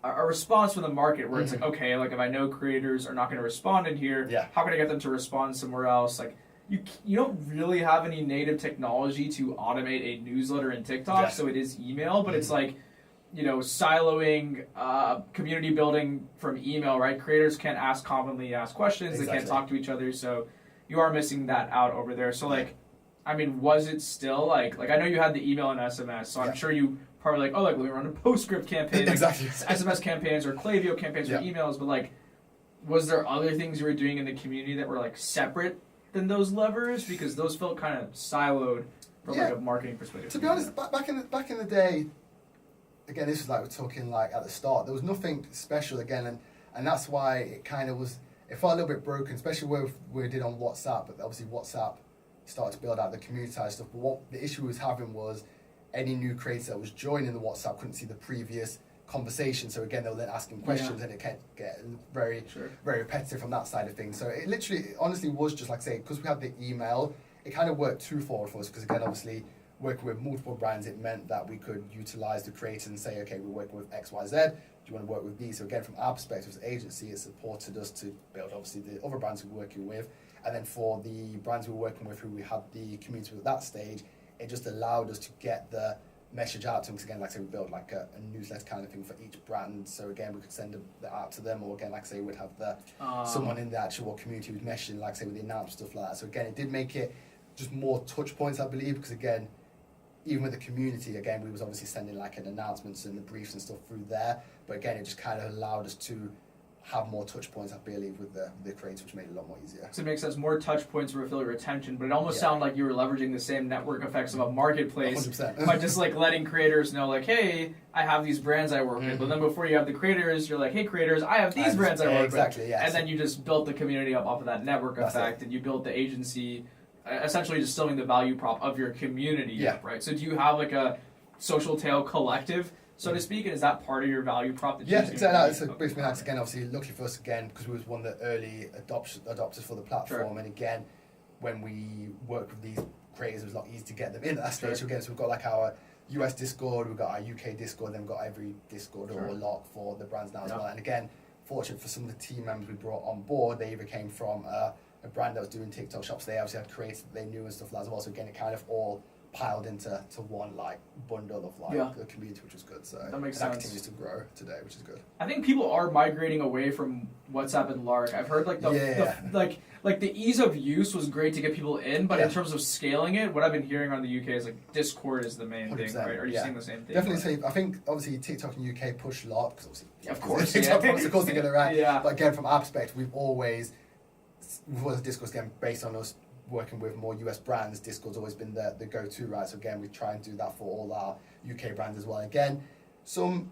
response from the market where it's like, okay, like if I know creators are not going to respond in here, how can I get them to respond somewhere else? Like you don't really have any native technology to automate a newsletter in TikTok, so it is email, but it's like, siloing community building from email, right? Creators can't ask commonly asked questions. They can't talk to each other. So you are missing that out over there. So like, I mean, was it still like I know you had the email and SMS, so I'm sure you probably like, oh, like, let me run a PostScript campaign. Exactly. SMS campaigns or Klaviyo campaigns or emails, but like, was there other things you were doing in the community that were like separate than those levers? Because those felt kind of siloed from like a marketing perspective. To be honest, back in the day, again, this was like we're talking like at the start. There was nothing special again, and that's why it kind of was. It felt a little bit broken, especially where we did on WhatsApp. But obviously, WhatsApp started to build out the community side stuff. But what the issue we was having was any new creator that was joining the WhatsApp couldn't see the previous conversation. So again, they were then asking questions, and it can get very repetitive from that side of things. So it literally, honestly, was just like say because we had the email, it kind of worked twofold for us. Because again, obviously, working with multiple brands, it meant that we could utilize the creators and say, okay, we're working with X, Y, Z. Do you want to work with these? So again, from our perspective as agency, it supported us to build obviously the other brands we're working with, and then for the brands we were working with who we had the community with at that stage, it just allowed us to get the message out to them. Because again, like I say, we built like a newsletter kind of thing for each brand. So again, we could send it out to them, or again, like I say, we'd have the someone in the actual community who's meshing, like I say, with the announcement stuff like that. So again, it did make it just more touch points, I believe, because again, even with the community, again, we was obviously sending like an announcements and the briefs and stuff through there. But again, it just kind of allowed us to have more touch points, I believe, with the creators, which made it a lot more easier. So it makes sense, more touch points for affiliate retention, but it almost sounded like you were leveraging the same network effects of a marketplace 100%. by just like letting creators know, like, hey, I have these brands I work with. But then before you have the creators, you're like, hey, creators, I have these brands I work with. Yeah. And then you just built the community up off of that network effect, and you built the agency, essentially distilling the value prop of your community, right? So do you have like a social tail collective, so to speak, and is that part of your value prop? That exactly. So briefly, that's again, obviously, lucky for us again, because we was one of the early adopters for the platform, and again, when we work with these creators, it was a lot easier to get them in at that stage. So again, so we've got like our US Discord, we've got our UK Discord, then we've got every Discord or lock for the brands now as well. And again, fortunate for some of the team members we brought on board, they either came from a brand that was doing TikTok shops, they obviously had creators that they knew and stuff like that as well. So again, it kind of all piled into one like bundle of like the community, which was good. So that makes sense. That continues to grow today, which is good. I think people are migrating away from WhatsApp and Lark. I've heard like the ease of use was great to get people in, but in terms of scaling it, what I've been hearing on the UK is like Discord is the main thing, right? Are you seeing the same thing? Definitely. So I think obviously TikTok in UK push a lot because obviously of course they get it right. But again, from our perspective, we've always Discord's again based on us working with more US brands. Discord's always been the go-to, right? So again, we try and do that for all our UK brands as well. Again, some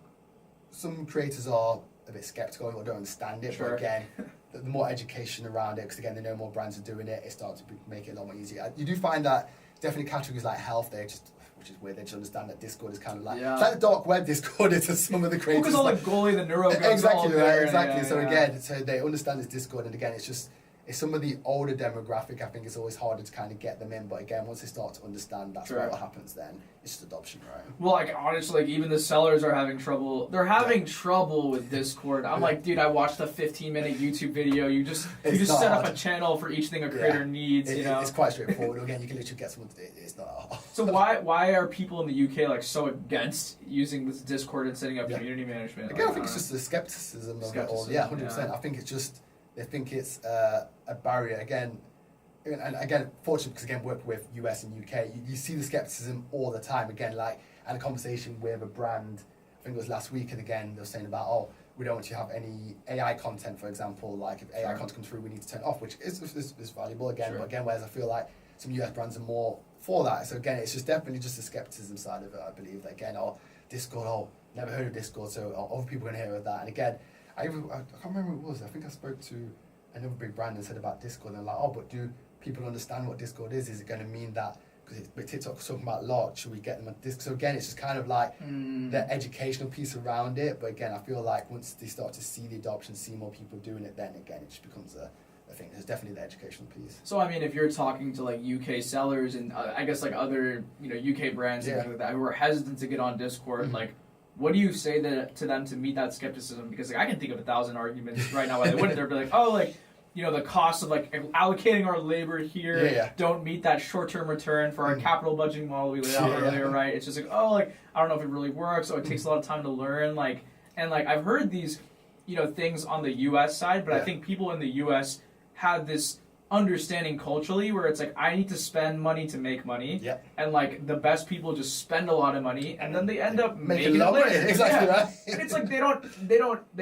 creators are a bit skeptical or don't understand it, but again, the more education around it, because again, they know more brands are doing it, it starts to make it a lot more easier. You do find that definitely categories like health, which is weird, they just understand that Discord is kind of like, it's like the dark web Discord is to some of the creators. Because all the goalie, the neuro guys exactly, all right, there, exactly. So again, so they understand it's Discord, and again, it's it's some of the older demographic. I think it's always harder to kind of get them in. But again, once they start to understand that's what happens, then it's just adoption, right? Well, like honestly, like even the sellers are having trouble. They're having trouble with Discord. I'm like, dude, I watched a 15-minute YouTube video. You just set up a channel for each thing a creator needs. You know, it's quite straightforward. Again, you can literally get someone to do it. It's not hard. So why are people in the UK like so against using this Discord and setting up community management? Again, I think it's just the skepticism of it all. Yeah, 100%. I think it's just they think it's a barrier. Again, and again, fortunately, because again, work with US and UK, you see the skepticism all the time. Again, like I had a conversation with a brand, I think it was last week, and again, they were saying about, oh, we don't want you to have any AI content, for example. Like if AI content comes through, we need to turn it off, which is valuable again. But again, whereas I feel like some US brands are more for that. So again, it's just definitely just the skepticism side of it, I believe. That again, Discord, never heard of Discord, so other people are going to hear of that. And again, I can't remember who it was. I think I spoke to another big brand and said about Discord, and they're like, but do people understand what Discord is? Is it going to mean that, because TikTok's talking about lot, should we get them on Discord? So again, it's just kind of like the educational piece around it. But again, I feel like once they start to see the adoption, see more people doing it, then again, it just becomes a thing. There's definitely the educational piece. So I mean, if you're talking to like UK sellers and I guess like other UK brands and things like that who are hesitant to get on Discord, like what do you say to them to meet that skepticism? Because like I can think of 1,000 arguments right now why they wouldn't. They'd be like, the cost of like allocating our labor here don't meet that short-term return for our capital budgeting model we laid out earlier, right? It's just like, I don't know if it really works, it takes a lot of time to learn, and I've heard these, things on the US side, but I think people in the US had this understanding culturally where it's like, I need to spend money to make money, and like the best people just spend a lot of money and then they end up making it later. Exactly right. And it's like they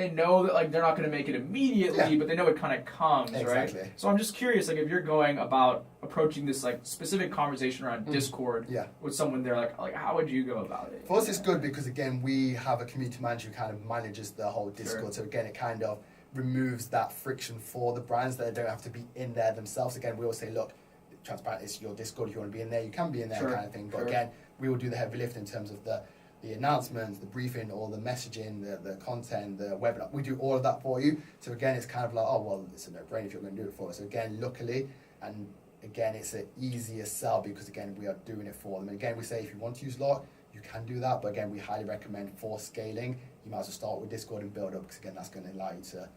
know that like they're not going to make it immediately, but they know it kind of comes, right? So I'm just curious, like if you're going about approaching this like specific conversation around Discord with someone there, like how would you go about it? For us, it's good because again, we have a community manager who kind of manages the whole Discord. So again, it kind of removes that friction for the brands, that they don't have to be in there themselves. Again, we always say, look, transparent is your Discord. If you want to be in there, you can be in there, kind of thing. But again, we will do the heavy lift in terms of the announcements, the briefing, all the messaging, the content, the webinar. We do all of that for you. So again, it's kind of like, it's a no-brainer if you're going to do it for us. So again, luckily, and again, it's an easier sell because again, we are doing it for them. And again, we say if you want to use Lock, you can do that. But again, we highly recommend for scaling, you might as well start with Discord and build up, because again, that's going to allow you to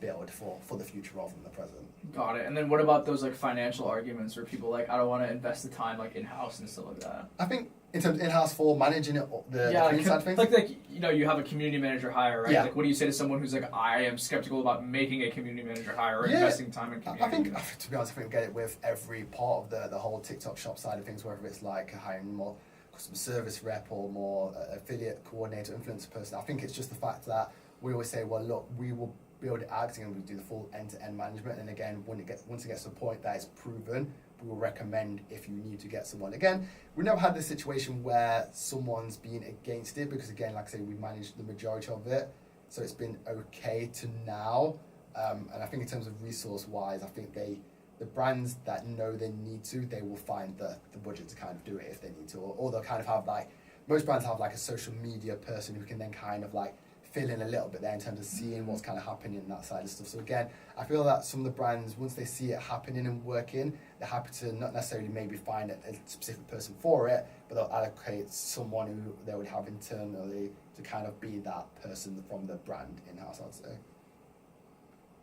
build for the future rather than the present. Got it. And then what about those like financial arguments where people like, I don't want to invest the time like in-house and stuff like that? I think in terms of in-house for managing it, the side of things. Like you have a community manager hire, right? Like what do you say to someone who's like, I am skeptical about making a community manager hire or investing time in community? I think, to be honest, I think we get it with every part of the whole TikTok shop side of things, whether it's like hiring more customer service rep or more affiliate coordinator, influencer person. I think it's just the fact that we always say, well, look, we will build it out and we do the full end-to-end management. And again, once it gets to a point that is proven, we will recommend if you need to get someone. Again, we never had this situation where someone's been against it, because again, like I say, we managed the majority of it, so it's been okay to now. And I think in terms of resource-wise, I think the brands that know they need to, they will find the budget to kind of do it if they need to, or they'll kind of have like, most brands have like a social media person who can then kind of like fill in a little bit there in terms of seeing what's kind of happening in that side of stuff. So again, I feel that some of the brands, once they see it happening and working, they're happy to not necessarily maybe find a specific person for it, but they'll allocate someone who they would have internally to kind of be that person from the brand in-house, I'd say.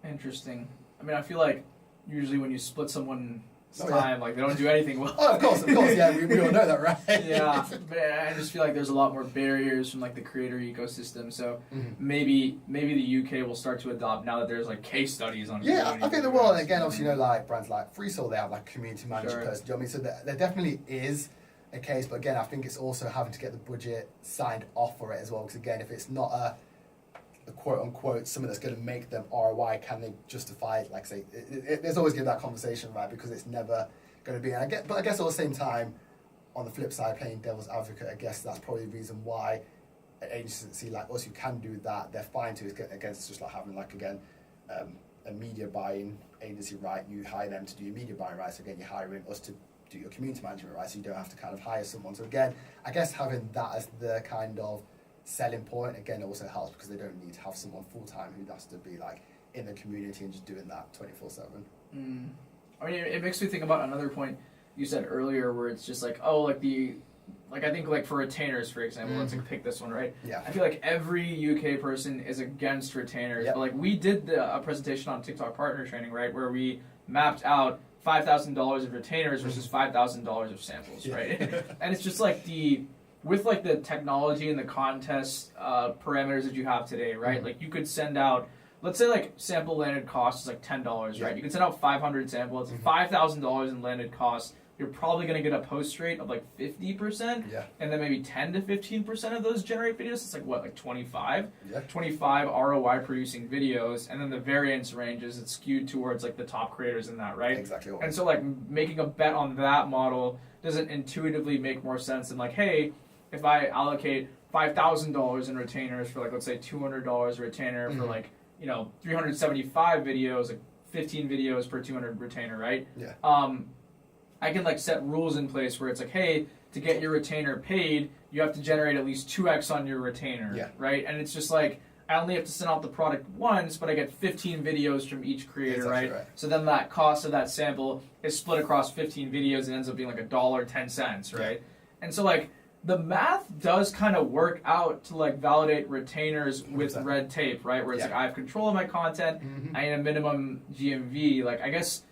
Interesting. I mean, I feel like usually when you split someone's time, like they don't do anything well. Of course, yeah, we all know that, right? Yeah, but I just feel like there's a lot more barriers from like the creator ecosystem. So maybe the UK will start to adopt now that there's like case studies on. Yeah, I think they will. And again, obviously, like brands like FreeSoul, they have like community manager person. Do you know what I mean? So there definitely is a case, but again, I think it's also having to get the budget signed off for it as well. Because again, if it's not a quote unquote something that's going to make them ROI, can they justify it? Like say, there's always going to be that conversation, right? Because it's never going to be. And but I guess at the same time, on the flip side, playing devil's advocate, I guess that's probably the reason why an agency like us who can do that, they're fine to. Against just like having like again a media buying agency, right? You hire them to do your media buying, right? So again, you're hiring us to do your community management, right? So you don't have to kind of hire someone. So again, I guess having that as the kind of selling point, again, it also helps because they don't need to have someone full-time who has to be like in the community and just doing that 24/7. I mean, it makes me think about another point you said earlier, where it's just like, oh, like I think like for retainers, for example, let's like pick this one, right? Yeah. I feel like every UK person is against retainers, but like we did a presentation on TikTok partner training, right, where we mapped out $5,000 of retainers versus $5,000 of samples, right? And it's just like with like the technology and the contest parameters that you have today, right? Like you could send out, let's say like sample landed cost is like $10, right? You can send out 500 samples, it's $5,000 in landed cost. You're probably going to get a post rate of like 50%, and then maybe 10 to 15% of those generate videos. It's like what, like 25? 25 ROI producing videos, and then the variance ranges, it's skewed towards like the top creators in that, right? Exactly. And so like making a bet on that model doesn't intuitively make more sense than like, hey, if I allocate $5,000 in retainers for like, let's say $200 a retainer for like, 375 videos, like 15 videos per 200 retainer, right? I can like set rules in place where it's like, hey, to get your retainer paid, you have to generate at least 2x on your retainer, right? And it's just like, I only have to send out the product once, but I get 15 videos from each creator, right? So then that cost of that sample is split across 15 videos and ends up being like $1.10, right? And so like, the math does kind of work out to like validate retainers with red tape, right? Where it's like, I have control of my content, I need a minimum GMV. Like, I guess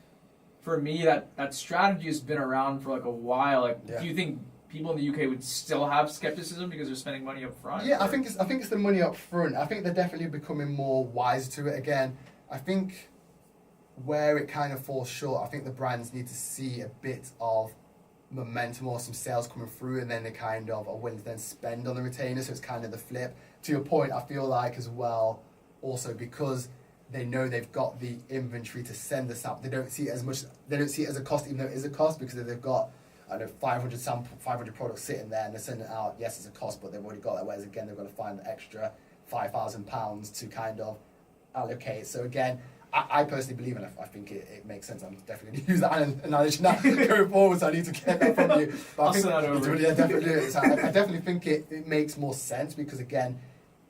for me, that strategy has been around for like a while. Like, do you think people in the UK would still have skepticism because they're spending money up front? Yeah, I think it's the money up front. I think they're definitely becoming more wise to it again. I think where it kind of falls short, I think the brands need to see a bit of momentum or some sales coming through, and then they kind of are willing to then spend on the retainer. So it's kind of the flip. To your point, I feel like as well, also because they know they've got the inventory to send this out, they don't see it as much. They don't see it as a cost, even though it is a cost, because they've got 500 products sitting there, and they're sending it out. Yes, it's a cost, but they've already got that. Whereas again, they've got to find the extra £5,000 to kind of allocate. So again, I personally believe in it. I think it makes sense. I'm definitely going to use that analogy now going forward, so I need to get that from you. But I'll send that over. Yeah, definitely. So I definitely think it makes more sense, because again,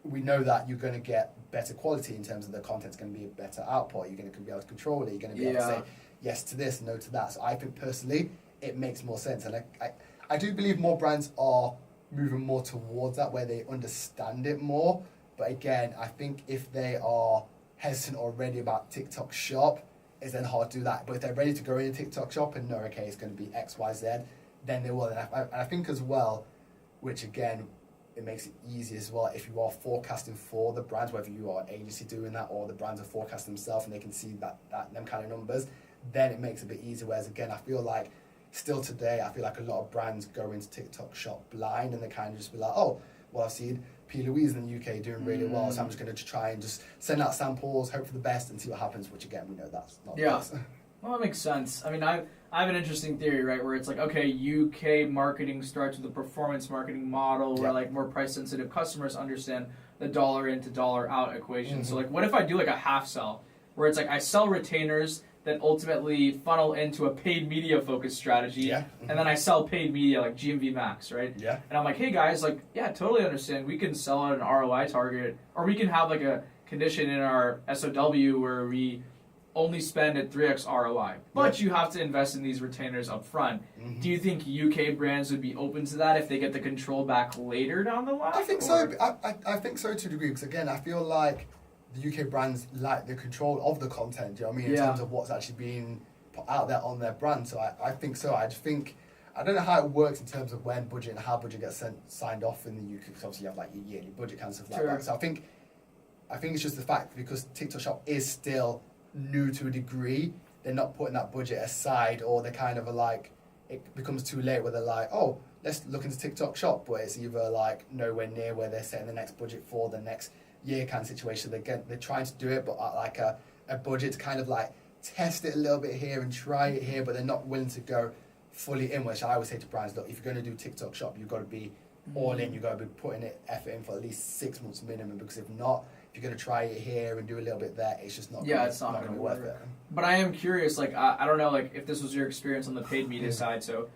we know that you're going to get better quality in terms of the content's going to be a better output. You're going to be able to control it. You're going to be able to say yes to this, no to that. So I think personally, it makes more sense. And I do believe more brands are moving more towards that, where they understand it more. But again, I think if they are hesitant already about TikTok Shop, it's then hard to do that. But if they're ready to go into TikTok Shop and know, okay, it's going to be X, Y, Z, then they will. And I think as well, which again, it makes it easy as well, if you are forecasting for the brands, whether you are an agency doing that or the brands are forecasting themselves and they can see that them kind of numbers, then it makes it a bit easier. Whereas again, I feel like still today, I feel like a lot of brands go into TikTok Shop blind, and they kind of just be like, oh, well, I've seen P. Louise in the UK doing really well, so I'm just going to try and just send out samples, hope for the best, and see what happens, which again, we know that's not the case. Well, that makes sense. I mean, I have an interesting theory, right, where it's like, okay, UK marketing starts with a performance marketing model where like more price-sensitive customers understand the dollar in to dollar out equation. So like, what if I do like a half sell, where it's like I sell retainers that ultimately funnel into a paid media focused strategy, and then I sell paid media like GMV Max, right? And I'm like, hey guys, like, yeah, totally understand. We can sell at an ROI target, or we can have like a condition in our SOW where we only spend at 3x ROI, but you have to invest in these retainers up front. Do you think UK brands would be open to that if they get the control back later down the line? I think so. I think so to a degree, because again, I feel like the UK brands like the control of the content, you know what I mean, in terms of what's actually being put out there on their brand. So I think so. I just think, I don't know how it works in terms of when budget and how budget gets signed off in the UK, because obviously you have like your yearly budget kind of stuff like that. So I think it's just the fact, because TikTok Shop is still new to a degree, they're not putting that budget aside, or they kind of are like, it becomes too late where they're like, oh, let's look into TikTok Shop, where it's either like nowhere near where they're setting the next budget for the next year kind of situation. They're trying to do it, but at like a budget to kind of like test it a little bit here and try it here, but they're not willing to go fully in, which I always say to brands, look, if you're going to do TikTok Shop, you've got to be all in, you've got to be putting effort in for at least 6 months minimum, because if not, if you're going to try it here and do a little bit there, it's just not it's not going to be worth it. But I am curious, like, I don't know, like, if this was your experience on the paid media side. So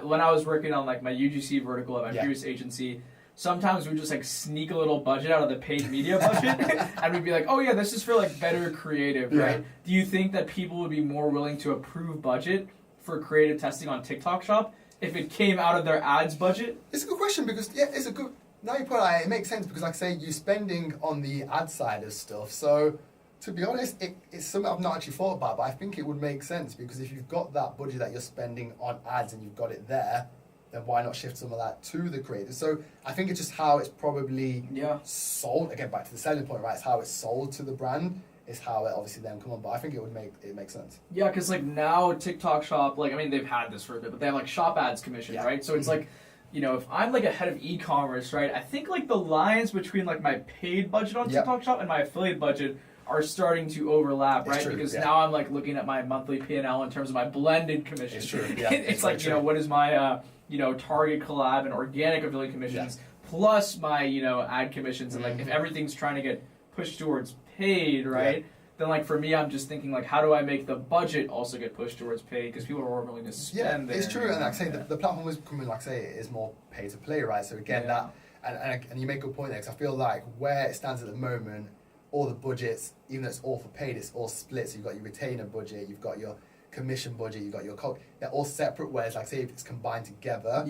when I was working on like my UGC vertical at my previous agency, sometimes we just like sneak a little budget out of the paid media budget and we'd be like, oh yeah, this is for like better creative, right? Do you think that people would be more willing to approve budget for creative testing on TikTok Shop if it came out of their ads budget? It's a good question because, yeah, it's a good, now you put it, it makes sense because like I say, you're spending on the ad side of stuff. So to be honest, it's something I've not actually thought about, but I think it would make sense because if you've got that budget that you're spending on ads and you've got it there, then why not shift some of that to the creators? So I think it's just how it's probably sold. Again, back to the selling point, right? It's how it's sold to the brand. It's how it obviously then come on. But I think it makes sense. Yeah, because like now TikTok Shop, like I mean they've had this for a bit, but they have like shop ads commission, right? So it's like, you know, if I'm like a head of e-commerce, right? I think like the lines between like my paid budget on TikTok Shop and my affiliate budget are starting to overlap, right? Because now I'm like looking at my monthly P&L in terms of my blended commission. It's true. Yeah, it's like, you know, what is my you know, target collab and organic affiliate commissions plus my, you know, ad commissions, and like if everything's trying to get pushed towards paid, right? Then like for me, I'm just thinking like, how do I make the budget also get pushed towards paid because people are more willing to spend. It's true, and like I say, the platform is becoming, like I say, it is more pay to play, right? So again, that and you make a good point there because I feel like where it stands at the moment, all the budgets, even though it's all for paid, it's all split. So you've got your retainer budget, you've got your commission budget, you've got your they're all separate, whereas like say if it's combined together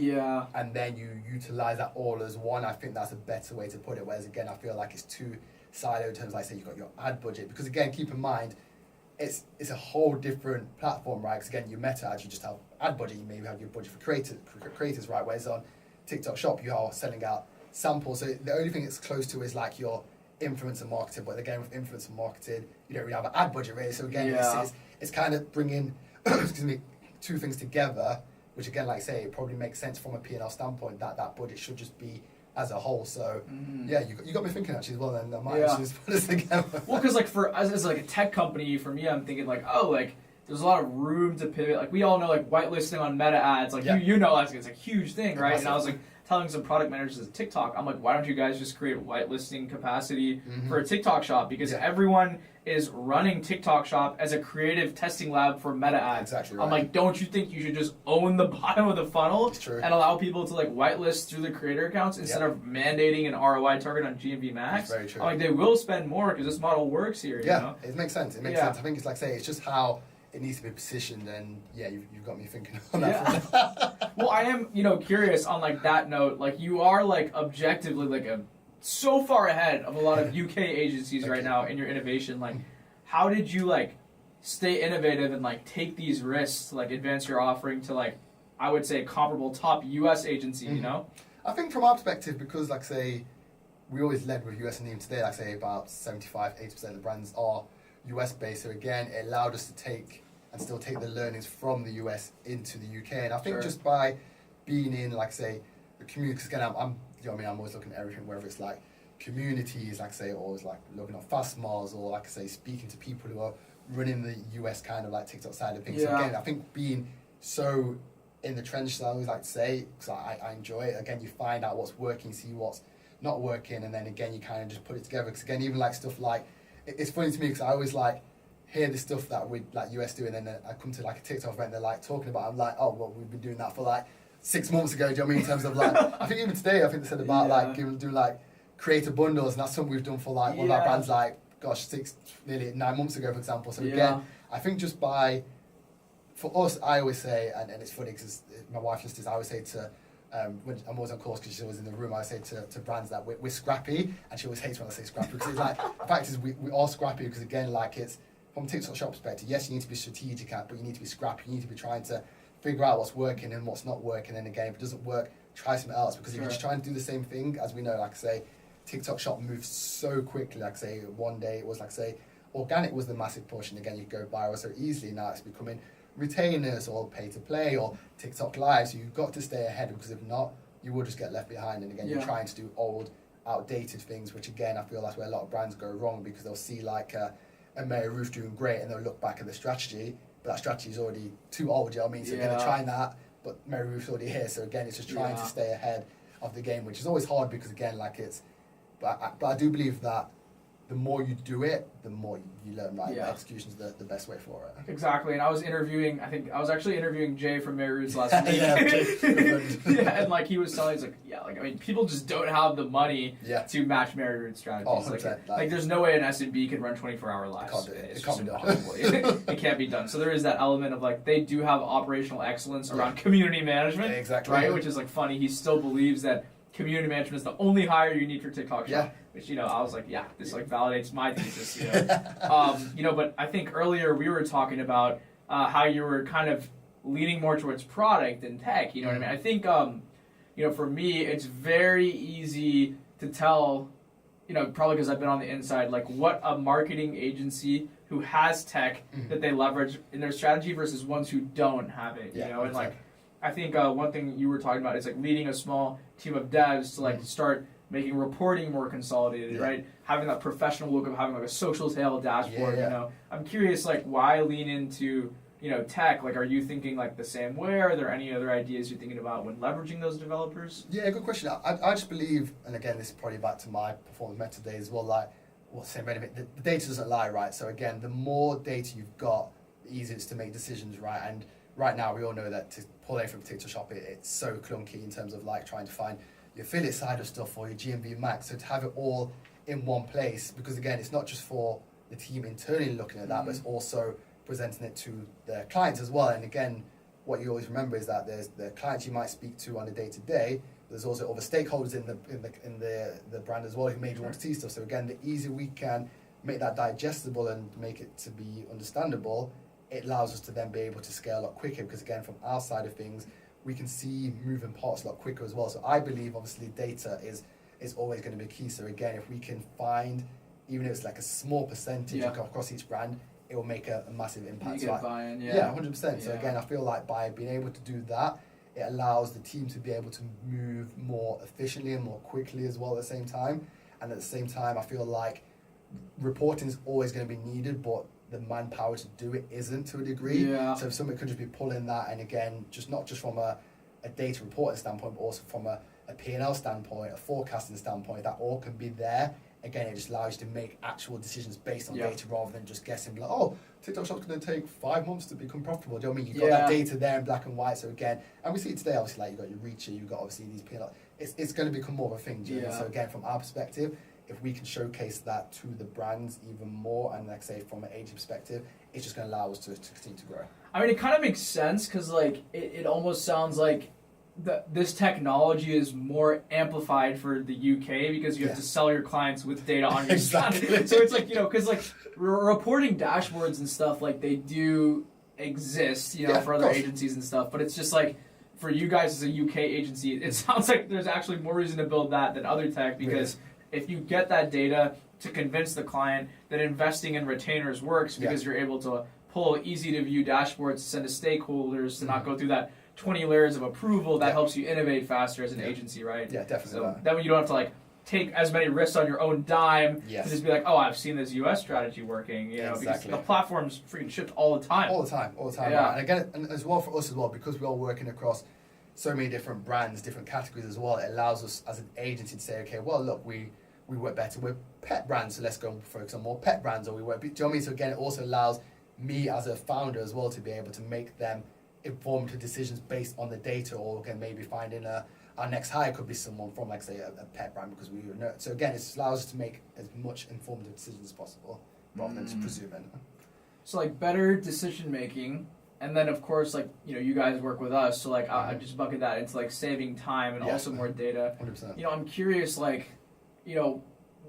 and then you utilize that all as one, I think that's a better way to put it, whereas again I feel like it's too siloed in terms of like say you've got your ad budget, because again keep in mind it's a whole different platform, right? Because again your meta ads, you just have ad budget, you maybe have your budget for creators, right? Whereas on TikTok Shop you are selling out samples, so the only thing it's close to is like your influencer marketing, but again with influencer marketing you don't really have an ad budget really, so again it's kind of bringing excuse me, two things together, which again like I say it probably makes sense from a P&L standpoint that budget should just be as a whole. So you got me thinking actually as well, then I might actually just put this together. Well, because like for as like a tech company, for me I'm thinking like, oh, like there's a lot of room to pivot. Like we all know like whitelisting on meta ads, like you know like, it's a huge thing, right? And I was like telling some product managers at TikTok, I'm like, why don't you guys just create whitelisting capacity for a TikTok Shop? Because everyone is running TikTok Shop as a creative testing lab for meta ads. Exactly right. I'm like, don't you think you should just own the bottom of the funnel and allow people to like whitelist through the creator accounts instead of mandating an ROI target on GMV Max? That's very true. I'm like, they will spend more because this model works here. You know? It makes sense. It makes sense. I think it's like say it's just how it needs to be positioned, and you've got me thinking on that. Well, I am, you know, curious on like that note. Like you are like objectively like so far ahead of a lot of UK agencies right now in your innovation. Like, how did you like stay innovative and like take these risks to like advance your offering to like, I would say, a comparable top US agency? You know, I think from our perspective, because like say we always led with US, and even today, like say about 75-80% of the brands are US based. So again, it allowed us to take the learnings from the US into the UK. And I think just by being in, like say, the community, because again, I'm you know what I mean, I'm always looking at everything, whether it's like communities, like say, always like looking at fast miles, or like I say, speaking to people who are running the US kind of like TikTok side of things. So again, I think being so in the trenches, I always like to say, because I enjoy it. Again, you find out what's working, see what's not working, and then again, you kind of just put it together. Because again, even like stuff like, it's funny to me because I always like hear the stuff that we like US do, and then I come to like a TikTok event, they're like talking about it. I'm like, oh well, we've been doing that for like 6 months ago. Do you know what I mean? In terms of like, I think even today, I think they said about like do like creator bundles, and that's something we've done for like one of our brands, like gosh, nearly 9 months ago, for example. So again, I think just for us, I always say, and it's funny because my wife listens, I always say to when I'm always on course because she's always in the room, I say to brands that we're scrappy, and she always hates when I say scrappy because it's like the fact is we are scrappy because again, like it's from TikTok Shop perspective, yes, you need to be strategic at, but you need to be scrappy. You need to be trying to figure out what's working and what's not working. And again, if it doesn't work, try something else. Because if you're just trying to do the same thing, as we know, like I say, TikTok Shop moves so quickly. Like I say, one day it was like say, organic was the massive push, and again, you go viral so easily. Now it's becoming retainers or pay to play or TikTok Live. So you've got to stay ahead, because if not, you will just get left behind. And again, you're trying to do old, outdated things, which again, I feel that's where a lot of brands go wrong, because they'll see like a Mary Ruth doing great, and they'll look back at the strategy, but that strategy is already too old. You know what I mean? So again, they're trying that, but Mary Ruth's already here. So again, it's just trying to stay ahead of the game, which is always hard because again, like it's. But I do believe that the more you do it, the more you learn, right? Yeah. Execution is the best way for it. Exactly, and I was actually interviewing Jay from Mary Roots last week. Yeah, and like he was telling, he's like, yeah, like I mean, people just don't have the money to match Mary Roots strategies. Like there's no way an S&B can run 24-hour lives. Can't do it. It's It just can't be done. impossible. It can't be done. So there is that element of like they do have operational excellence around community management, Exactly. right? Which is like funny. He still believes that community management is the only hire you need for TikTok Shop. Which, you know, I was like, yeah, this like validates my thesis, you know. You know, but I think earlier we were talking about how you were kind of leaning more towards product than tech, you know what I mean? I think, you know, for me, it's very easy to tell, you know, probably because I've been on the inside, like what a marketing agency who has tech that they leverage in their strategy versus ones who don't have it, you know? And like, I think one thing you were talking about is like leading a small team of devs to like start making reporting more consolidated, right? Having that professional look of having like a social tail dashboard, you know. I'm curious, like, why lean into, you know, tech? Like, are you thinking like the same way? Are there any other ideas you're thinking about when leveraging those developers? Yeah, good question. I just believe, and again, this is probably back to my performance meta days as well, like, the data doesn't lie, right? So again, the more data you've got, the easier it is to make decisions, right? And right now, we all know that to pull anything from TikTok Shop, it's so clunky in terms of like trying to find your affiliate side of stuff or your GMV max. So to have it all in one place, because again, it's not just for the team internally looking at that, but it's also presenting it to the clients as well. And again, what you always remember is that there's the clients you might speak to on a day to day. There's also other stakeholders in the brand as well who maybe want to see stuff. So again, the easier we can make that digestible and make it to be understandable, it allows us to then be able to scale a lot quicker. Because again, from our side of things, we can see moving parts a lot quicker as well. So I believe obviously data is always going to be key. So again, if we can find, even if it's like a small percentage across each brand, it will make a massive impact. You get buy-in, 100%. So again, I feel like by being able to do that, it allows the team to be able to move more efficiently and more quickly as well at the same time. And at the same time, I feel like reporting is always going to be needed, but the manpower to do it isn't to a degree. So if somebody could just be pulling that, and again, not just from a data reporting standpoint, but also from a P&L standpoint, a forecasting standpoint, that all can be there. Again, it just allows you to make actual decisions based on data rather than just guessing, like, oh, TikTok Shop's going to take 5 months to become profitable. Do you know what I mean? You've got that data there in black and white. So again, and we see it today, obviously, like you've got your Reacher, you've got obviously these P&L. It's going to become more of a thing, So again, from our perspective, if we can showcase that to the brands even more, and like I say, from an agency perspective, it's just going to allow us to continue to grow. I mean, it kind of makes sense because like it almost sounds like this technology is more amplified for the UK because you have to sell your clients with data on your stuff. So it's like, you know, because like reporting dashboards and stuff, like they do exist, you know, for other agencies and stuff, but it's just like for you guys as a UK agency, it sounds like there's actually more reason to build that than other tech because if you get that data to convince the client that investing in retainers works because you're able to pull easy to view dashboards to send to stakeholders to not go through that 20 layers of approval, that helps you innovate faster as an agency, right? Yeah, definitely. So that way you don't have to like take as many risks on your own dime to just be like, oh, I've seen this US strategy working, you know, because the platform's freaking shipped all the time. All the time. Right? And again, and as well for us as well, because we're all working across so many different brands, different categories as well, it allows us as an agency to say, okay, well, look, we work better with pet brands, so let's go and focus on more pet brands, or we work, do you know what I mean? So again, it also allows me as a founder as well to be able to make them informed decisions based on the data, or again, maybe finding our next hire could be someone from, like, say, a pet brand because we know. So again, it allows us to make as much informed decisions as possible rather than just presuming. So like better decision making, and then of course, like, you know, you guys work with us, so like I just bucket that into like saving time and also more data. 100%. You know, I'm curious, like, you know,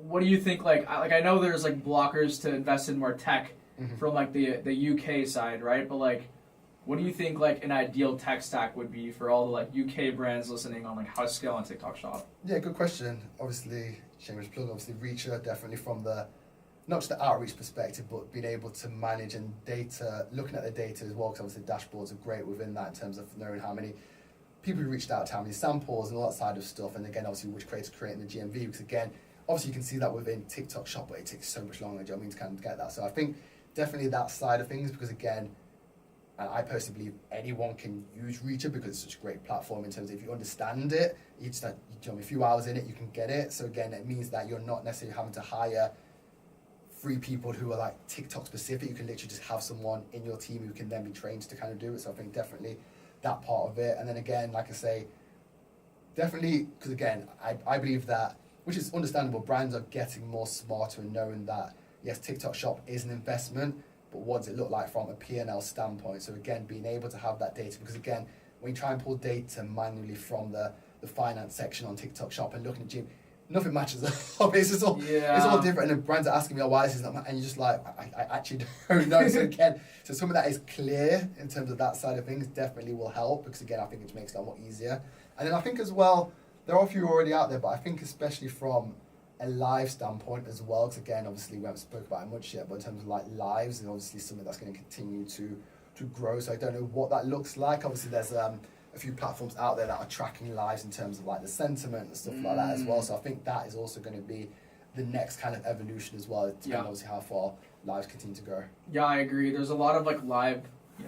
what do you think? Like I know there's like blockers to invest in more tech from like the UK side, right? But like, what do you think like an ideal tech stack would be for all the like UK brands listening on like how to scale on TikTok Shop? Yeah, good question. Obviously, shameless plug. Obviously, Reacher definitely from the not just the outreach perspective, but being able to manage and looking at the data as well. Because obviously, dashboards are great within that in terms of knowing how many people who reached out to, how many samples and all that side of stuff. And again, obviously, which creators creating the GMV. Because again, obviously, you can see that within TikTok Shop, but it takes so much longer. Do you know what I mean, to kind of get that? So I think definitely that side of things, because again, and I personally believe anyone can use Reacher because it's such a great platform in terms of if you understand it, you just have, a few hours in it, you can get it. So again, it means that you're not necessarily having to hire 3 people who are like TikTok specific. You can literally just have someone in your team who can then be trained to kind of do it. So I think definitely that part of it. And then again, like I say, definitely, because again, I believe that, which is understandable, brands are getting more smarter and knowing that, yes, TikTok Shop is an investment, but what does it look like from a P&L standpoint? So again, being able to have that data, because again, when you try and pull data manually from the finance section on TikTok Shop and looking at Jim, nothing matches up. It's all different. And the brands are asking me, oh, why is this not? And you're just like, I actually don't know. So again, so something that is clear in terms of that side of things definitely will help, because again, I think it makes it a lot easier. And then I think as well, there are a few already out there, but I think especially from a live standpoint as well, because again, obviously we haven't spoken about it much yet, but in terms of like lives, and obviously something that's going to continue to grow. So I don't know what that looks like. Obviously there's a few platforms out there that are tracking lives in terms of like the sentiment and stuff like that as well. So I think that is also going to be the next kind of evolution as well, depending obviously how far lives continue to go. Yeah, I agree. There's a lot of like live,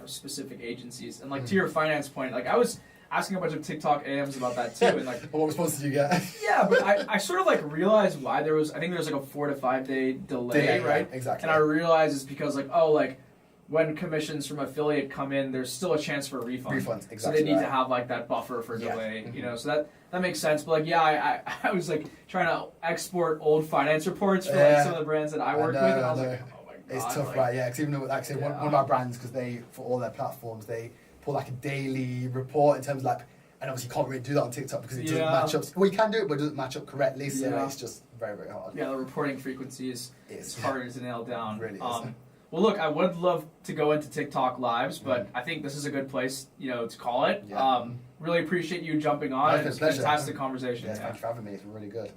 specific agencies, and like to your finance point, like I was asking a bunch of TikTok AMs about that too, and like what response did you get? Yeah, but I sort of like realized why there was. I think there's like a 4 to 5 day delay, right? Yeah, exactly. And I realized it's because like when commissions from affiliate come in, there's still a chance for a refund. Refunds, exactly. So they need to have like that buffer for delay, So that makes sense. But like, I was like trying to export old finance reports for like some of the brands that I work with, and I was like, oh my god, it's tough, right? Yeah, because even though, like I say, one of our brands, because they, for all their platforms, they pull like a daily report in terms of like, and obviously you can't really do that on TikTok because it doesn't match up. Well, you can do it, but it doesn't match up correctly, so it's just very, very hard. Yeah, the reporting frequency is harder to nail down. It really is. Well, look, I would love to go into TikTok Lives, but I think this is a good place, to call it. Yeah. Really appreciate you jumping on. It's a fantastic conversation. Thank you for having me. It's been really good.